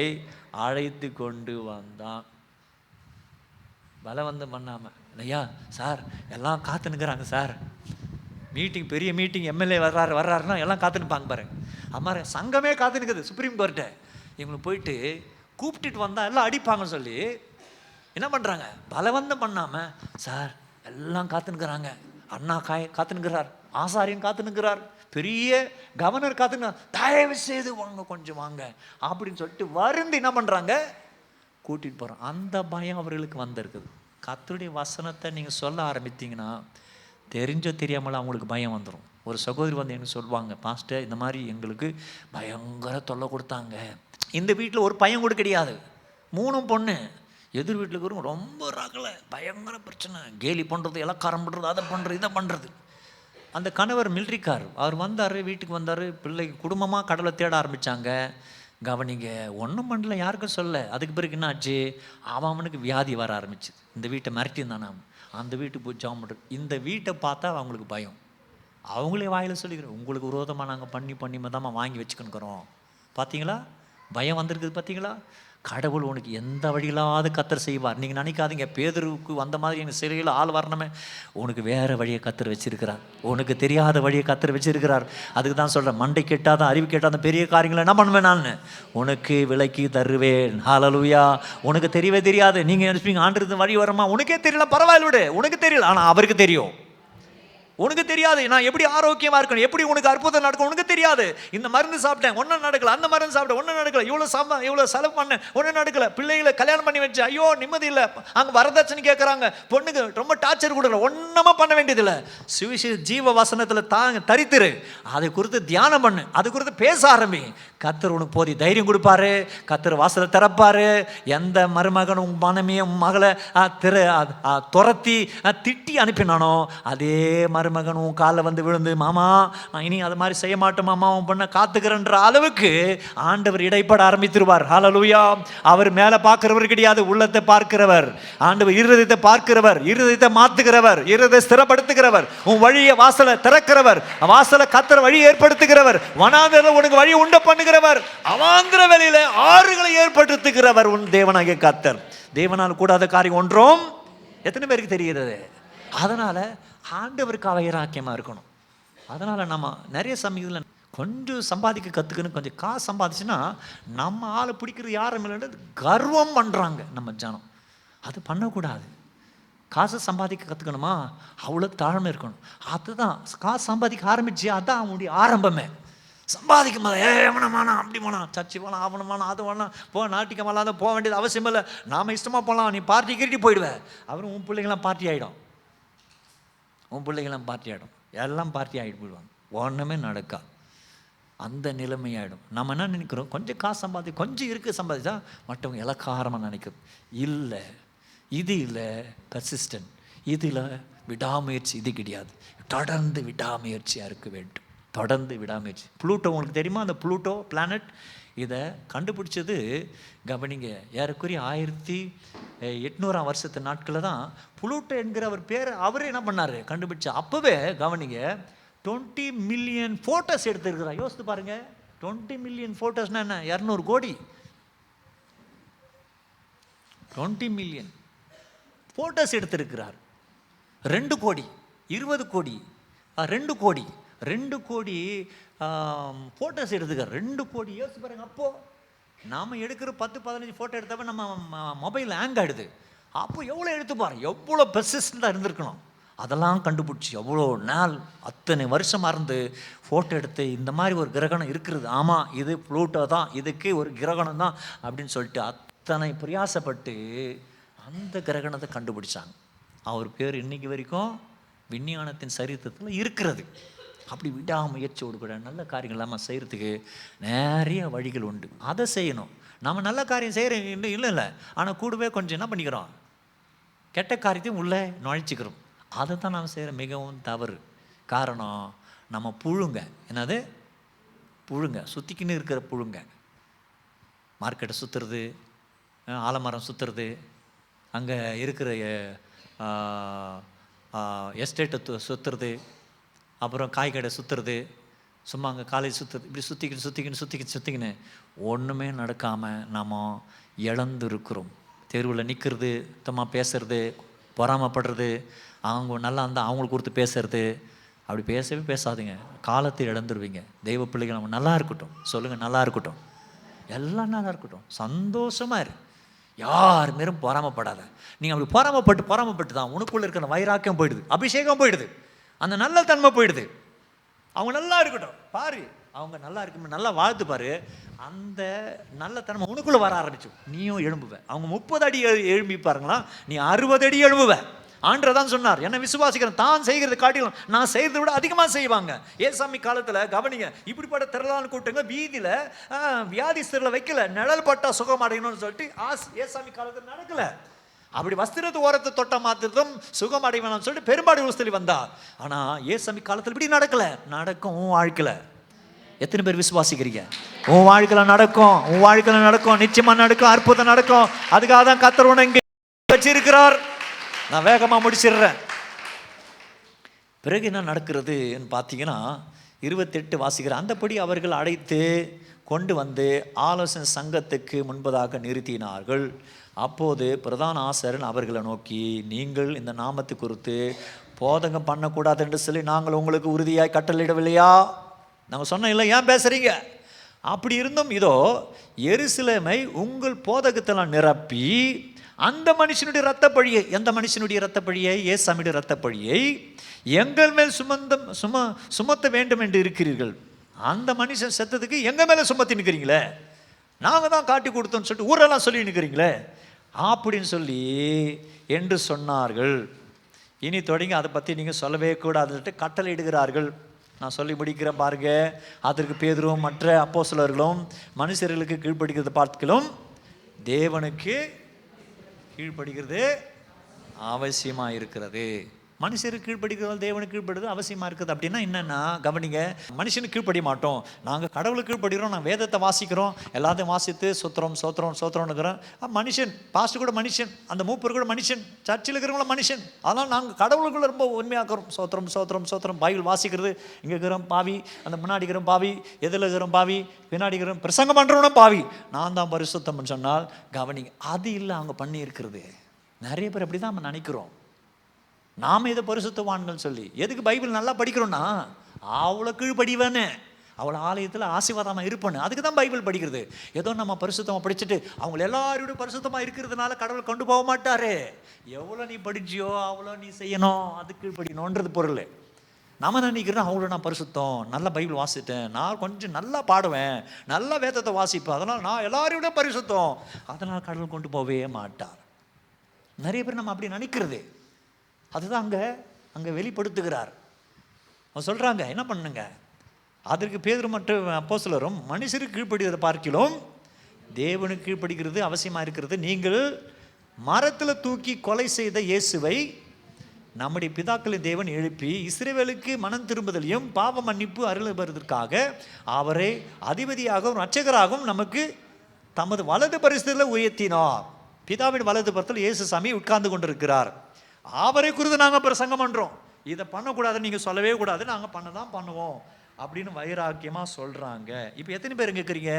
அழைத்து கொண்டு வந்தான். பலவந்தம் பண்ணாமல். ஐயா சார் எல்லாம் காத்துனுக்குறாங்க சார், மீட்டிங், பெரிய மீட்டிங், எம்எல்ஏ வர்றாருன்னா எல்லாம் காத்துனுப்பாங்க பாருங்க. அம்மா சங்கமே காத்துனுக்குது சுப்ரீம் கோர்ட்டை. இவங்களை போயிட்டு கூப்பிட்டுட்டு வந்தால் எல்லாம் அடிப்பாங்கன்னு சொல்லி என்ன பண்ணுறாங்க? பலவந்தம் பண்ணாமல், சார் எல்லாம் காத்துனுக்குறாங்க, அண்ணா காத்துனுக்கிறார், ஆசாரியன் காத்துனுக்கிறார், பெரிய கவர்னர் காத்துங்க, தயவு செய்து வாங்க, கொஞ்சம் வாங்க அப்படின்னு சொல்லிட்டு வருந்தி என்ன பண்ணுறாங்க? கூட்டிகிட்டு போகிறோம். அந்த பயம் அவர்களுக்கு வந்திருக்குது. கர்த்தருடைய வசனத்தை நீங்கள் சொல்ல ஆரம்பித்தீங்கன்னா தெரிஞ்சோ தெரியாமல் அவங்களுக்கு பயம் வந்துடும். ஒரு சகோதரி வந்து எனக்கு சொல்லுவாங்க, பாஸ்டர் இந்த மாதிரி எங்களுக்கு பயங்கர தொல்லை கொடுத்தாங்க. இந்த வீட்டில் ஒரு பையன் கூட கிடையாது, 3 பொண்ணு. எதிர் வீட்டில் இருக்கிறவங்க ரொம்ப ரகலை, பயங்கர பிரச்சனை, கேலி பண்ணுறது, இலக்காரம் பண்ணுறது, அதை பண்ணுறது, இதை பண்ணுறது. அந்த கணவர் மிலிட்ரிக்கார், அவர் வந்தார், வீட்டுக்கு வந்தார், பிள்ளை குடும்பமாக கடவுளை தேட ஆரம்பித்தாங்க. கவனிங்க, ஒன்றும் பண்ணல, யாருக்கும் சொல்ல. அதுக்கு பிறகு என்ன ஆச்சு? அவனுக்கு வியாதி வர ஆரம்பிச்சுது. இந்த வீட்டை மிரட்டி இருந்தானே, அந்த வீட்டுக்கு போய் ஜாம் பண்ணுறது. இந்த வீட்டை பார்த்தா அவங்களுக்கு பயம். அவங்களே வாயில் சொல்லிக்கிறோம், உங்களுக்கு விரோதமாக நாங்கள் பண்ணி தான் வாங்கி வச்சுக்கணுக்கிறோம். பார்த்தீங்களா பயம் வந்திருக்குது? பார்த்தீங்களா? கடவுள் உனக்கு எந்த வழியிலாவது கர்த்தர் செய்வார். நீங்கள் நினைக்காதீங்க பேதுருவுக்கு வந்த மாதிரி எங்கள் சிறையில் ஆள் வரணுமே. உனக்கு வேறு வழியை கர்த்தர் வச்சிருக்கிறார், உனக்கு தெரியாத வழியை கர்த்தர் வச்சிருக்கிறார். அதுக்கு தான் சொல்கிறேன், மண்டை கேட்டாதான் அறிவு கேட்டாதான் பெரிய காரியங்களை என்ன பண்ணுவேன் நான் உனக்கு விலைக்கு தருவேன். ஹல்லேலூயா. உனக்கு தெரியவே தெரியாது. நீங்கள் நினைப்பீங்க ஆண்டது வழி வரமா, உனக்கே தெரியல, பரவாயில்ல விடு, உனக்கு தெரியல, ஆனால் அவருக்கு தெரியும். உனக்கு தெரியாது நான் எப்படி ஆரோக்கியமாக இருக்கணும், எப்படி உனக்கு அற்புதம் நடக்கும், உனக்கு தெரியாது. இந்த மருந்து சாப்பிட்டேன் ஒன்றும் நடக்கல, அந்த மருந்து சாப்பிட்டேன் ஒன்றும் நடக்கல, இவ்வளோ செலவு பண்ணேன் ஒன்றும் நடக்கல, பிள்ளைகளை கல்யாணம் பண்ணி வச்சு ஐயோ நிம்மதி இல்லை, அங்கே வரதட்சணை கேட்குறாங்க, பொண்ணுக்கு ரொம்ப டார்ச்சர் கொடுக்குற, ஒன்றுமா பண்ண வேண்டியதில்லை. சுவிசேஷ ஜீவ வசனத்தில் தரித்திரு, அதை குறித்து தியானம் பண்ணு, அது குறித்து பேச ஆரம்பி. கர்த்தர் உனக்கு போதி தைரியம் கொடுப்பாரு, கர்த்தர் வாசலை திறப்பாரு. எந்த மருமகன் உன் மனைவியை உன் மகளை துரத்தி திட்டி அனுப்பினானோ அதே மருமகன் உன் காலில் வந்து விழுந்து, மாமா இனி அது மாதிரி செய்ய மாட்டோம் மாமா, உன் பொண்ணை காத்துக்கிறன்ற அளவுக்கு ஆண்டவர் இடைப்பட ஆரம்பித்திருவார். ஹல்லேலூயா. அவர் மேலே பார்க்கிறவர் கிடையாது, உள்ளத்தை பார்க்கிறவர். ஆண்டவர் இருதயத்தை பார்க்கிறவர், இருதயத்தை மாத்துகிறவர், இருதயத்தை ஸ்திரப்படுத்துகிறவர், உன் வழியை வாசலை திறக்கிறவர், வாசலை கர்த்தர் வழி ஏற்படுத்துகிறவர், வனாந்தரத்தில் உனக்கு வழி உண்டு பண்ணுகிறவர், அவாந்திர வெளியில ஆறுகளை ஏற்படுத்துகிறவர் உன் தேவனாகிய கர்த்தர். தேவனால் கூடாத காரியம் ஒன்றும் எத்தனை பேருக்கு தெரிகிறது? அதனால ஆண்டவருக்கு வைராக்கியமாக இருக்கணும். அதனால் நம்ம நிறைய சமயத்தில் கொஞ்சம் சம்பாதிக்க கற்றுக்கணும். கொஞ்சம் காசு சம்பாதிச்சுன்னா நம்ம ஆளை பிடிக்கிறது யாரும் இல்லைன்றது கர்வம் பண்ணுறாங்க நம்ம ஜனம். அது பண்ணக்கூடாது. காசை சம்பாதிக்க கற்றுக்கணுமா, அவ்வளோ தாழ்மை இருக்கணும். அதுதான் காசு சம்பாதிக்க ஆரம்பிச்சு, அதான் அவனுடைய ஆரம்பமே. சம்பாதிக்கும் போது எவனமானா அப்படி போனான், சர்ச்சு போகலாம், அவனமானா அது வேணாம், நாட்டிக்கு மேலே போக வேண்டியது அவசியம் இல்லை, நாம் இஷ்டமாக போகலாம், நீ பார்ட்டி கிரிட்டி போயிடுவேன். அப்புறம் உன் பிள்ளைங்களாம் பார்ட்டி ஆகிடும், உன் பிள்ளைங்களாம் பார்ட்டி ஆகிடும், எல்லாம் பார்ட்டி ஆகிட்டு போயிடுவாங்க, ஒன்றுமே நடக்கா. அந்த நிலைமையாயிடும். நம்ம என்ன நினைக்கிறோம், கொஞ்சம் காசு கொஞ்சம் இருக்குது சம்பாதிச்சா மற்றவங்க இலக்காரமாக நினைக்கிறது இல்லை. இது இல்லை கன்சிஸ்டன்ட், இதில் விடாமுயற்சி, இது கிடையாது. தொடர்ந்து விடாமுயற்சியாக இருக்க வேண்டும், தொடர்ந்து விடாமுயற்சி. புளூட்டோ உங்களுக்கு தெரியுமா? அந்த புளூட்டோ பிளானட் இதை கண்டுபிடிச்சது கவனிங்க, ஏறக்குறைய 1800 வருஷத்து நாட்களில் தான் புளூட்டோ என்கிற அவர் பேரை அவரே என்ன பண்ணார் கண்டுபிடிச்சா. அப்போவே கவனிங்க 20 மில்லியன் ஃபோட்டோஸ் எடுத்துருக்கிறார். யோசித்து பாருங்க, 20 மில்லியன் ஃபோட்டோஸ்னா என்ன, 200 கோடி. 20 மில்லியன் ஃபோட்டோஸ் எடுத்திருக்கிறார். 2 கோடி 20 கோடி 2 கோடி 2 கோடி ஃபோட்டோஸ் எடுத்துக்கார். 2 கோடி யோசிச்சு பாருங்க. அப்போது நாம் எடுக்கிற 10-15 ஃபோட்டோ எடுத்தப்ப நம்ம மொபைல் ஹேங் ஆகிடுது. அப்போ எவ்வளோ எடுத்து பாருங்க, எவ்வளோ பெர்சிஸ்டண்டாக இருந்திருக்கணும். அதெல்லாம் கண்டுபிடிச்சி எவ்வளோ நாள், அத்தனை வருஷமாக இருந்து ஃபோட்டோ எடுத்து இந்த மாதிரி ஒரு கிரகணம் இருக்கிறது, ஆமாம் இது புளூட்டோ தான், இதுக்கு ஒரு கிரகணம் தான் அப்படின்னு சொல்லிட்டு அத்தனை பிரயாசப்பட்டு அந்த கிரகணத்தை கண்டுபிடிச்சாங்க. அவர் பேர் இன்னைக்கு வரைக்கும் விஞ்ஞானத்தின் சரித்திரத்தில் இருக்கிறது. அப்படி விடாமுயற்சியோடு கூட நல்ல காரியங்கள் இல்லாமல் செய்கிறதுக்கு நிறைய வழிகள் உண்டு. அதை செய்யணும். நம்ம நல்ல காரியம் செய்கிறோம் இல்லை, ஆனால் கூடவே கொஞ்சம் என்ன பண்ணிக்கிறோம், கெட்ட காரியத்தையும் உள்ளே நுழைச்சிக்கிறோம். அதை தான் நாம் செய்கிற மிகவும் தவறு. காரணம், நம்ம புழுங்க, என்னது புழுங்க, சுற்றிக்கின்னு இருக்கிற புழுங்க. மார்க்கெட்டை சுற்றுறது, ஆலமரம் சுற்றுறது, அங்கே இருக்கிற எஸ்டேட்டை சுற்றுறது, அப்புறம் காய் கடை சுற்றுறது, சும்மா அங்கே காலேஜ் சுற்றுறது, இப்படி சுற்றிக்கின்னு ஒன்றுமே நடக்காமல் நம்ம இழந்துருக்கிறோம். தெருவில் நிற்கிறது, சுத்தமாக பேசுறது, பொறாமப்படுறது, அவங்க நல்லா இருந்தால் அவங்களுக்கு கொடுத்து பேசுறது, அப்படி பேசவே பேசாதீங்க, காலத்தை இழந்துருவீங்க. தெய்வ பிள்ளைகள் நம்ம நல்லா இருக்கட்டும், சொல்லுங்கள் நல்லா இருக்கட்டும், எல்லாம் நல்லா இருக்கட்டும், சந்தோஷமாக இரு, யார் மேலும் பொறாமப்படாத. நீங்கள் அப்படி பொறாமப்பட்டு தான் உனக்குள்ளே இருக்கிற வைராக்கியம் போயிடுது, அபிஷேகம் போயிடுது, அந்த நல்ல தன்மை போயிடுது. அவங்க நல்லா இருக்கட்டும் பாரு, அவங்க நல்லா இருக்கும், நல்லா வாழ்த்து பாரு, அந்த நல்ல தன்மை உனக்குள்ளே வர ஆரம்பிச்சு நீயும் எழும்புவ. அவங்க 30 அடி எழும்பி பாருங்களா, நீ 60 அடி எழும்புவ. ஆண்டவர் தான் சொன்னார், என்ன விசுவாசிக்கிறேன், தான் செய்கிறது காட்டிலும் நான் செய்கிறத விட அதிகமாக செய்வாங்க. ஏசாமி காலத்தில் கவனிங்க, இப்படிப்பட்ட திரளான கூட்டங்க வீதியில் வியாதிஸ்தர்களை வைக்கல, நிழல் பட்டா சுகம் அடையணும்னு சொல்லிட்டு ஏசாமி காலத்தில் நடக்கல. அப்படி வஸ்திரத்து ஓரத்தை தொட்ட மாத்திரம் சுகம் அடைவானு சொல்லிட்டு பெரும்பாடு உஸ்தலி வந்தா. ஆனால் ஏசாமி காலத்தில் இப்படி நடக்கல. நடக்கும் உன் வாழ்க்கையில். எத்தனை பேர் விசுவாசிக்கிறீங்க? உன் வாழ்க்கையில் நடக்கும், உன் வாழ்க்கையில் நடக்கும், நிச்சயமா நடக்கும், அற்புதம் நடக்கும். அதுக்காக தான் கர்த்தர் உன்னை இங்கே வச்சிருக்கிறார். நான் வேகமாக முடிச்சிடுறேன். பிறகு என்ன நடக்கிறதுன்னு பார்த்தீங்கன்னா 28 வாசிக்கிற, அந்தபடி அவர்கள் அழைத்து கொண்டு வந்து ஆலோசனை சங்கத்துக்கு முன்பதாக நிறுத்தினார்கள். அப்போது பிரதான ஆசாரியன் அவர்களை நோக்கி, நீங்கள் இந்த நாமத்தை குறித்து போதகம் பண்ணக்கூடாது என்று சொல்லி நாங்கள் உங்களுக்கு உறுதியாய் கட்டளையிடவில்லையா? நாங்கள் சொன்னோம் இல்லை, ஏன் பேசுகிறீங்க? அப்படி இருந்தும் இதோ எருசலேமை உங்கள் போதகத்தெல்லாம் நிரப்பி அந்த மனுஷனுடைய இரத்த பழியை, எந்த மனுஷனுடைய இரத்த பழியை? ஏசாமியுடைய இரத்த பழியை எங்கள் மேல் சுமத்த வேண்டும் என்று இருக்கிறீர்கள். அந்த மனுஷன் செத்ததுக்கு எங்கள் மேலே சுமத்தி நிற்கிறீங்களே, நாங்கள் தான் காட்டி கொடுத்தோம்னு சொல்லிட்டு ஊரெல்லாம் சொல்லி நிற்கிறீங்களே அப்படின்னு சொல்லி என்று சொன்னார்கள். இனி தொடங்கி அதை பற்றி நீங்கள் சொல்லவே கூடாதுன்ட்டு கட்டளை இடுகிறார்கள். நான் சொல்லி முடிக்கிறேன் பாருங்க. அதற்கு பேதுருவும் மற்ற அப்போஸ்தலர்களும் மனுஷர்களுக்கு கீழ்ப்படுகிறது பார்த்துக்களும் தேவனுக்கு கீழ்ப்படுகிறது அவசியமாக இருக்கிறது. மனுஷருக்கு கீழ்ப்படிக்கிறது தேவனுக்கு கீழ்ப்படுறது அவசியமாக இருக்குது. அப்படின்னா என்னென்னா கவனிங்க, மனுஷனுக்கு கீழ்ப்படிய மாட்டோம், நாங்கள் கடவுளுக்கு கீழ்ப்படுகிறோம், நாங்கள் வேதத்தை வாசிக்கிறோம், எல்லாத்தையும் வாசித்து சோத்திரம்னுக்கிறோம். மனுஷன், பாஸ்டர் கூட மனுஷன், அந்த மூப்பர் கூட மனுஷன், சர்ச்சில் இருக்கிறவங்களும் மனுஷன். அதனால் நாங்கள் கடவுளுக்குள்ள ரொம்ப உண்மையாக்குறோம். சோத்திரம் பைபிள் வாசிக்கிறது, இங்கே இருக்கிறோம் பாவி, அந்த முன்னாடி இருக்கிறோம் பாவி, எதில் இருக்கிறோம் பாவி, பின்னாடி இருக்கிறோம் பிரசங்கம் பண்ணுறோம்னா பாவி, நான் தான் பரிசுத்தம்னு சொன்னால் கவனிங்க, அது இல்லை அவங்க பண்ணி இருக்கிறது. நிறைய பேர் அப்படி தான் நம்ம நினைக்கிறோம். நாம் இதை பரிசுத்தவான்கள் சொல்லி எதுக்கு பைபிள் நல்லா படிக்கிறோன்னா அவ்வளோ கீழ்படிவேன்னு, அவ்வளோ ஆலயத்தில் ஆசீர்வாதமாக இருப்பேன்னு, அதுக்கு தான் பைபிள் படிக்கிறது. ஏதோ நம்ம பரிசுத்தமாக படிச்சுட்டு அவங்க எல்லாரோட பரிசுத்தமாக இருக்கிறதுனால கடவுள் கொண்டு போக மாட்டாரு. எவ்வளோ நீ படிச்சியோ அவ்வளோ நீ செய்யணும், அது கீழ்படியணுன்றது பொருள். நம்ம நினைக்கிறோம் அவ்வளோ நான் பரிசுத்தம், நல்லா பைபிள் வாசித்தேன், நான் கொஞ்சம் நல்லா பாடுவேன், நல்லா வேதத்தை வாசிப்பேன், அதனால் நான் எல்லாரோட பரிசுத்தம், அதனால் கடவுள் கொண்டு போகவே மாட்டார். நிறைய பேர் நம்ம அப்படி நினைக்கிறது. அதுதான் அங்கே வெளிப்படுத்துகிறார். அவங்க சொல்கிறாங்க என்ன பண்ணுங்க, அதற்கு பேதுரு மற்ற அப்போஸ்தலரும் மனுஷருக்கு கீழ்ப்படுகிறத பார்க்கிலும் தேவனுக்கு கீழ்ப்படுகிறது அவசியமாக இருக்கிறது. நீங்கள் மரத்தில் தூக்கி கொலை செய்த இயேசுவை நம்முடைய பிதாக்களின் தேவன் எழுப்பி இஸ்ரவேலுக்கு மனம் திரும்புதலையும் பாவ மன்னிப்பு அருள்பெறுவதற்காக அவரை அதிபதியாகவும் இரட்சகராகவும் நமக்கு தமது வலது பரிசுத்தத்தில் உயர்த்தினார். பிதாவின் வலது பரிசுத்தத்தில் இயேசு சாமி உட்கார்ந்து கொண்டிருக்கிறார். அவரை குறித்து நாங்கள் பிரசங்கம் பண்ணுறோம். இதை பண்ணக்கூடாதுன்னு நீங்கள் சொல்லவே கூடாது, நாங்கள் பண்ண தான் பண்ணுவோம் அப்படின்னு வைராக்கியமாக சொல்கிறாங்க. இப்போ எத்தனை பேர் கேட்குறீங்க?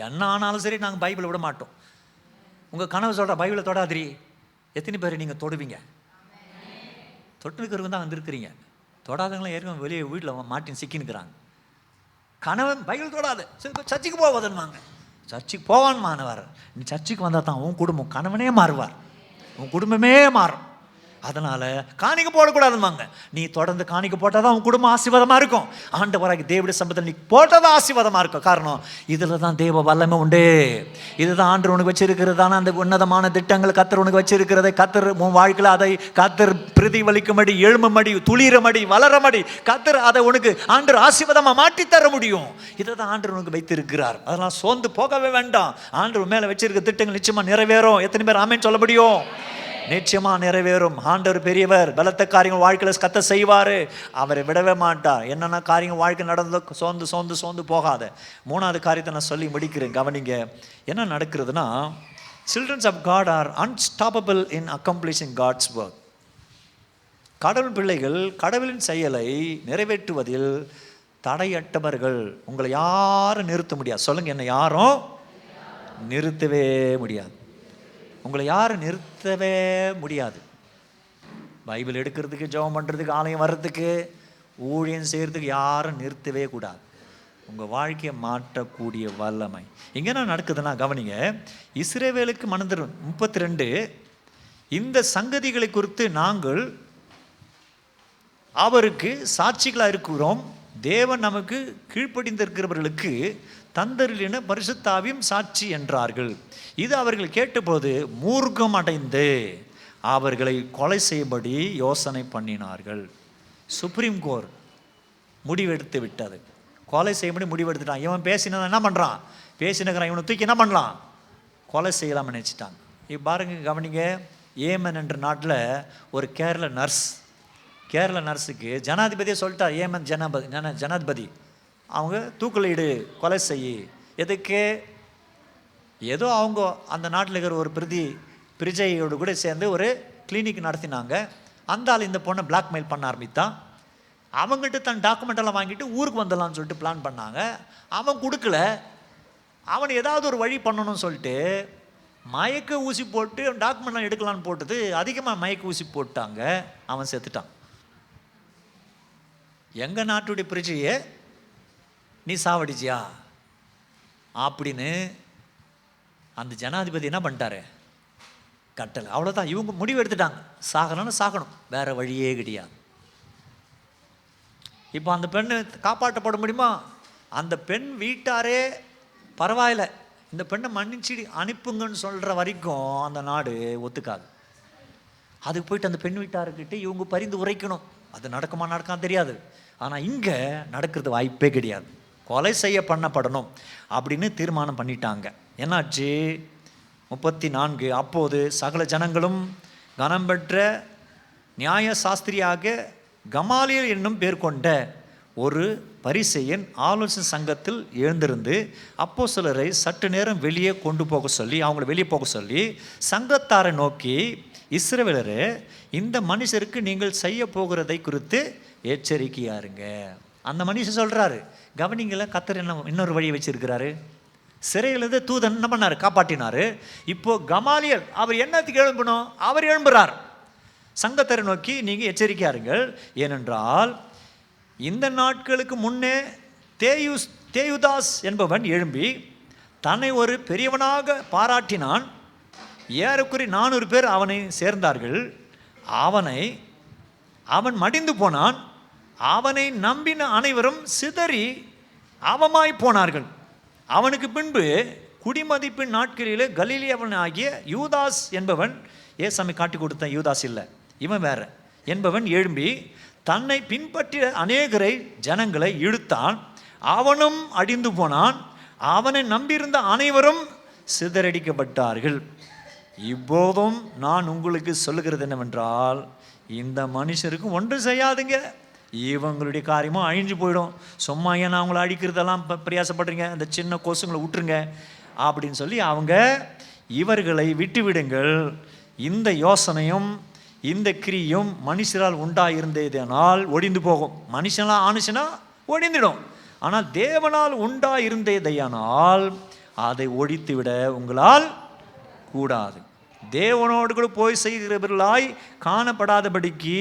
என்ன ஆனாலும் சரி நாங்கள் பைபிளை விட மாட்டோம். உங்கள் கனவு சொல்கிற பைபிளை தொடாதிரி. எத்தனை பேர் நீங்கள் தொடுவீங்க? தொட்டுக்கிறவங்க தான் வந்திருக்கிறீங்க. தொடாதவங்களாம் ஏற்கனவே வெளியே வீட்டில் மாட்டின்னு சிக்கினுக்கிறாங்க. கணவன் பைபிள் தொடாது, சர்ச்சுக்கு போவாதுன்னுவாங்க. சர்ச்சுக்கு போவான் மாணவர். நீ சர்ச்சுக்கு வந்தால் தான் உன் குடும்பம், கணவனே மாறுவார், உன் குடும்பமே மாறும். அதனால் காணிக்க போடக்கூடாதுமாங்க. நீ தொடர்ந்து காணிக்க போட்டால் தான் உன் குடும்பம் ஆசீர்வாதமாக இருக்கும். ஆண்டவராகிய தேவனுடைய சம்பத்தில் நீ போட்டால் தான் ஆசீர்வாதமாக இருக்கும். காரணம் இதில் தான் தேவ வல்லமை உண்டு. இதுதான் ஆண்டவர் உனக்கு வச்சிருக்கிறதான அந்த உன்னதமான திட்டங்கள் கத்தர் உனக்கு வச்சிருக்கிறதை கத்தர் உன் வாழ்க்கையில் அதை கத்தர் பிரதிபலிக்கும்படி, எழும்பும்படி, துளிரமடி, வளரமடி கத்தர் அதை உனக்கு ஆண்டவர் ஆசீர்வாதமாக மாற்றி தர முடியும். இதை தான் ஆண்டவர் உனக்கு வைத்திருக்கிறார். அதெல்லாம் சோர்ந்து போகவே வேண்டாம். ஆண்டவர் மேலே வச்சிருக்கிற திட்டங்கள் நிச்சயமாக நிறைவேறும். எத்தனை பேர் ஆமென் சொல்ல முடியும்? நிச்சயமாக நிறைவேறும். ஆண்டவர் பெரியவர். பலத்த காரியங்கள் வாழ்க்கையில் கத்த செய்வார். அவரை விடவே மாட்டார். என்னென்ன காரியங்கள் வாழ்க்கை நடந்தோ சோர்ந்து சோர்ந்து சோர்ந்து போகாத. மூணாவது காரியத்தை நான் சொல்லி முடிக்கிறேன், கவனிங்க. என்ன நடக்கிறதுனா, childrens of God are unstoppable in accomplishing God's work. கடவுள் பிள்ளைகள் கடவுளின் செயலை நிறைவேற்றுவதில் தடையற்றவர்கள். உங்களை யாரும் நிறுத்த முடியாது. சொல்லுங்க, என்னை யாரும் நிறுத்தவே முடியாது. உங்களை யாரும் நிறுத்தவே முடியாது. பைபிள் எடுக்கிறதுக்கு, ஜெபம் பண்ணுறதுக்கு, ஆலயம் வர்றதுக்கு, ஊழியம் செய்கிறதுக்கு யாரும் நிறுத்தவே கூடாது. உங்கள் வாழ்க்கையை மாற்றக்கூடிய வல்லமை இங்கே என்ன நடக்குதுன்னா, கவனிங்க. இஸ்ரவேலுக்கு மனதிரு 32 இந்த சங்கதிகளை குறித்து நாங்கள் அவருக்கு சாட்சிகளாக இருக்கிறோம். தேவன் நமக்கு கீழ்ப்படிந்திருக்கிறவர்களுக்கு தந்தரிலின பரிசுத்தாவியும் சாட்சி என்றார்கள். இது அவர்கள் கேட்டபோது மூர்க்கம் அடைந்து அவர்களை கொலை செய்யும்படி யோசனை பண்ணினார்கள். சுப்ரீம் கோர்ட் முடிவெடுத்து விட்டது. கொலை செய்யும்படி முடிவெடுத்துட்டான். இவன் பேசினதை என்ன பண்ணுறான்? பேசினுக்கிறான். இவனை தூக்கி என்ன பண்ணலாம்? கொலை செய்யலாம் நினச்சிட்டாங்க. இப்போ பாருங்க, கவனிங்க. ஏமன் என்ற நாட்டில் ஒரு கேரள நர்ஸுக்கு ஜனாதிபதியை சொல்லிட்டார். ஏமன் ஜனாதிபதி அவங்க தூக்குலிடு, கொலை செய்யி. எதுக்கு? ஏதோ அவங்க அந்த நாட்டில் இருக்கிற ஒரு பிரஜையோடு கூட சேர்ந்து ஒரு கிளினிக் நடத்தினாங்க. அந்த ஆள் இந்த பொண்ணை பிளாக்மெயில் பண்ண ஆரம்பித்தான். அவங்ககிட்ட தன் டாக்குமெண்டெல்லாம் வாங்கிட்டு ஊருக்கு வந்துடலான்னு சொல்லிட்டு பிளான் பண்ணாங்க. அவன் கொடுக்கல. அவன் ஏதாவது ஒரு வழி பண்ணணும்னு சொல்லிட்டு மயக்க ஊசி போட்டு டாக்குமெண்ட்லாம் எடுக்கலான்னு போட்டது அதிகமாக மயக்க ஊசி போட்டாங்க. அவன் செத்துட்டான். எங்கள் நாட்டுடைய பிரஜையை நீ சாவடிச்சியா அப்படின்னு அந்த ஜனாதிபதி என்ன பண்ணிட்டாரு? கட்டலை. அவ்வளோதான். இவங்க முடிவு எடுத்துட்டாங்க, சாகணும்னு சாகணும், வேற வழியே கிடையாது. இப்போ அந்த பெண்ணு காப்பாற்றப்பட முடியுமா? அந்த பெண் வீட்டாரே பரவாயில்ல, இந்த பெண்ணை மன்னிச்சு அனுப்புங்கன்னு சொல்கிற வரைக்கும் அந்த நாடு ஒத்துக்காது. அதுக்கு போயிட்டு அந்த பெண் வீட்டார்கிட்ட இவங்க பரிந்து உரைக்கணும். அது நடக்குமா நடக்கான்னு தெரியாது. ஆனால் இங்கே நடக்கிறது வாய்ப்பே கிடையாது. கொலை செய்ய பண்ணப்படணும் அப்படின்னு தீர்மானம் பண்ணிட்டாங்க. என்னாச்சு? 34 அப்போது சகல ஜனங்களும் கனம் பெற்ற நியாய சாஸ்திரியாக கமாலியல் என்னும் பேர் கொண்ட ஒரு பரிசேயன் ஆலோசனை சங்கத்தில் எழுந்திருந்து அப்போஸ்தலரை சற்று நேரம் வெளியே கொண்டு போக சொல்லி, அவங்கள வெளியே போக சொல்லி சங்கத்தாரை நோக்கி, இஸ்ரவேலரே, இந்த மனுஷருக்கு நீங்கள் செய்ய போகிறதை குறித்து எச்சரிக்கையாருங்க. அந்த மனுஷன் சொல்கிறாரு, கவனிங்கள, கத்தர் என்ன இன்னொரு வழியை வச்சிருக்கிறாரு. சிறையிலிருந்து தூதன் என்ன பண்ணார்? காப்பாற்றினார். இப்போ கமாலியல் அவர் என்னத்துக்கு எழும்பணும்? அவர் எழும்புறார். சங்கத்தரை நோக்கி நீங்கள் எச்சரிக்கையாருங்கள், ஏனென்றால் இந்த நாட்களுக்கு முன்னே தேயுதாஸ் என்பவன் எழும்பி தன்னை ஒரு பெரியவனாக பாராட்டினான். ஏறக்குறை 400 பேர் அவனை சேர்ந்தார்கள். அவன் மடிந்து போனான். அவனை நம்பின அனைவரும் சிதறி அவமாய் போனார்கள். அவனுக்கு பின்பு குடிமதிப்பின் நாட்களிலே கலிலேயவன் ஆகிய யூதாஸ் என்பவன், ஏசாமி காட்டி கொடுத்த யூதாஸ் இல்லை, இவன் வேற என்பவன் எழும்பி தன்னை பின்பற்றிய அநேகரை ஜனங்களை இழுத்தான். அவனும் அடிந்து போனான். அவனை நம்பியிருந்த அனைவரும் சிதறடிக்கப்பட்டார்கள். இப்போதும் நான் உங்களுக்கு சொல்லுகிறது என்னவென்றால், இந்த மனுஷருக்கு ஒன்றும் செய்யாதுங்க, இவங்களுடைய காரியமும் அழிஞ்சு போயிடும். சும்மா ஏன்னா அவங்கள அடிக்கிறதெல்லாம் பிரயாசப்படுறீங்க, அந்த சின்ன கொசுங்களை விட்டுருங்க அப்படின்னு சொல்லி அவங்க இவர்களை விட்டுவிடுங்கள். இந்த யோசனையும் இந்த கிரியும் மனுஷரால் உண்டாயிருந்தேனால் ஒடிந்து போகும். மனுஷனாக ஆணுச்சுன்னா ஒடிந்துடும். ஆனால் தேவனால் உண்டாயிருந்தேதையானால் அதை ஒழித்து விட உங்களால் கூடாது. தேவனோடு கூட போய் செய்கிறவர்களாய் காணப்படாதபடிக்கு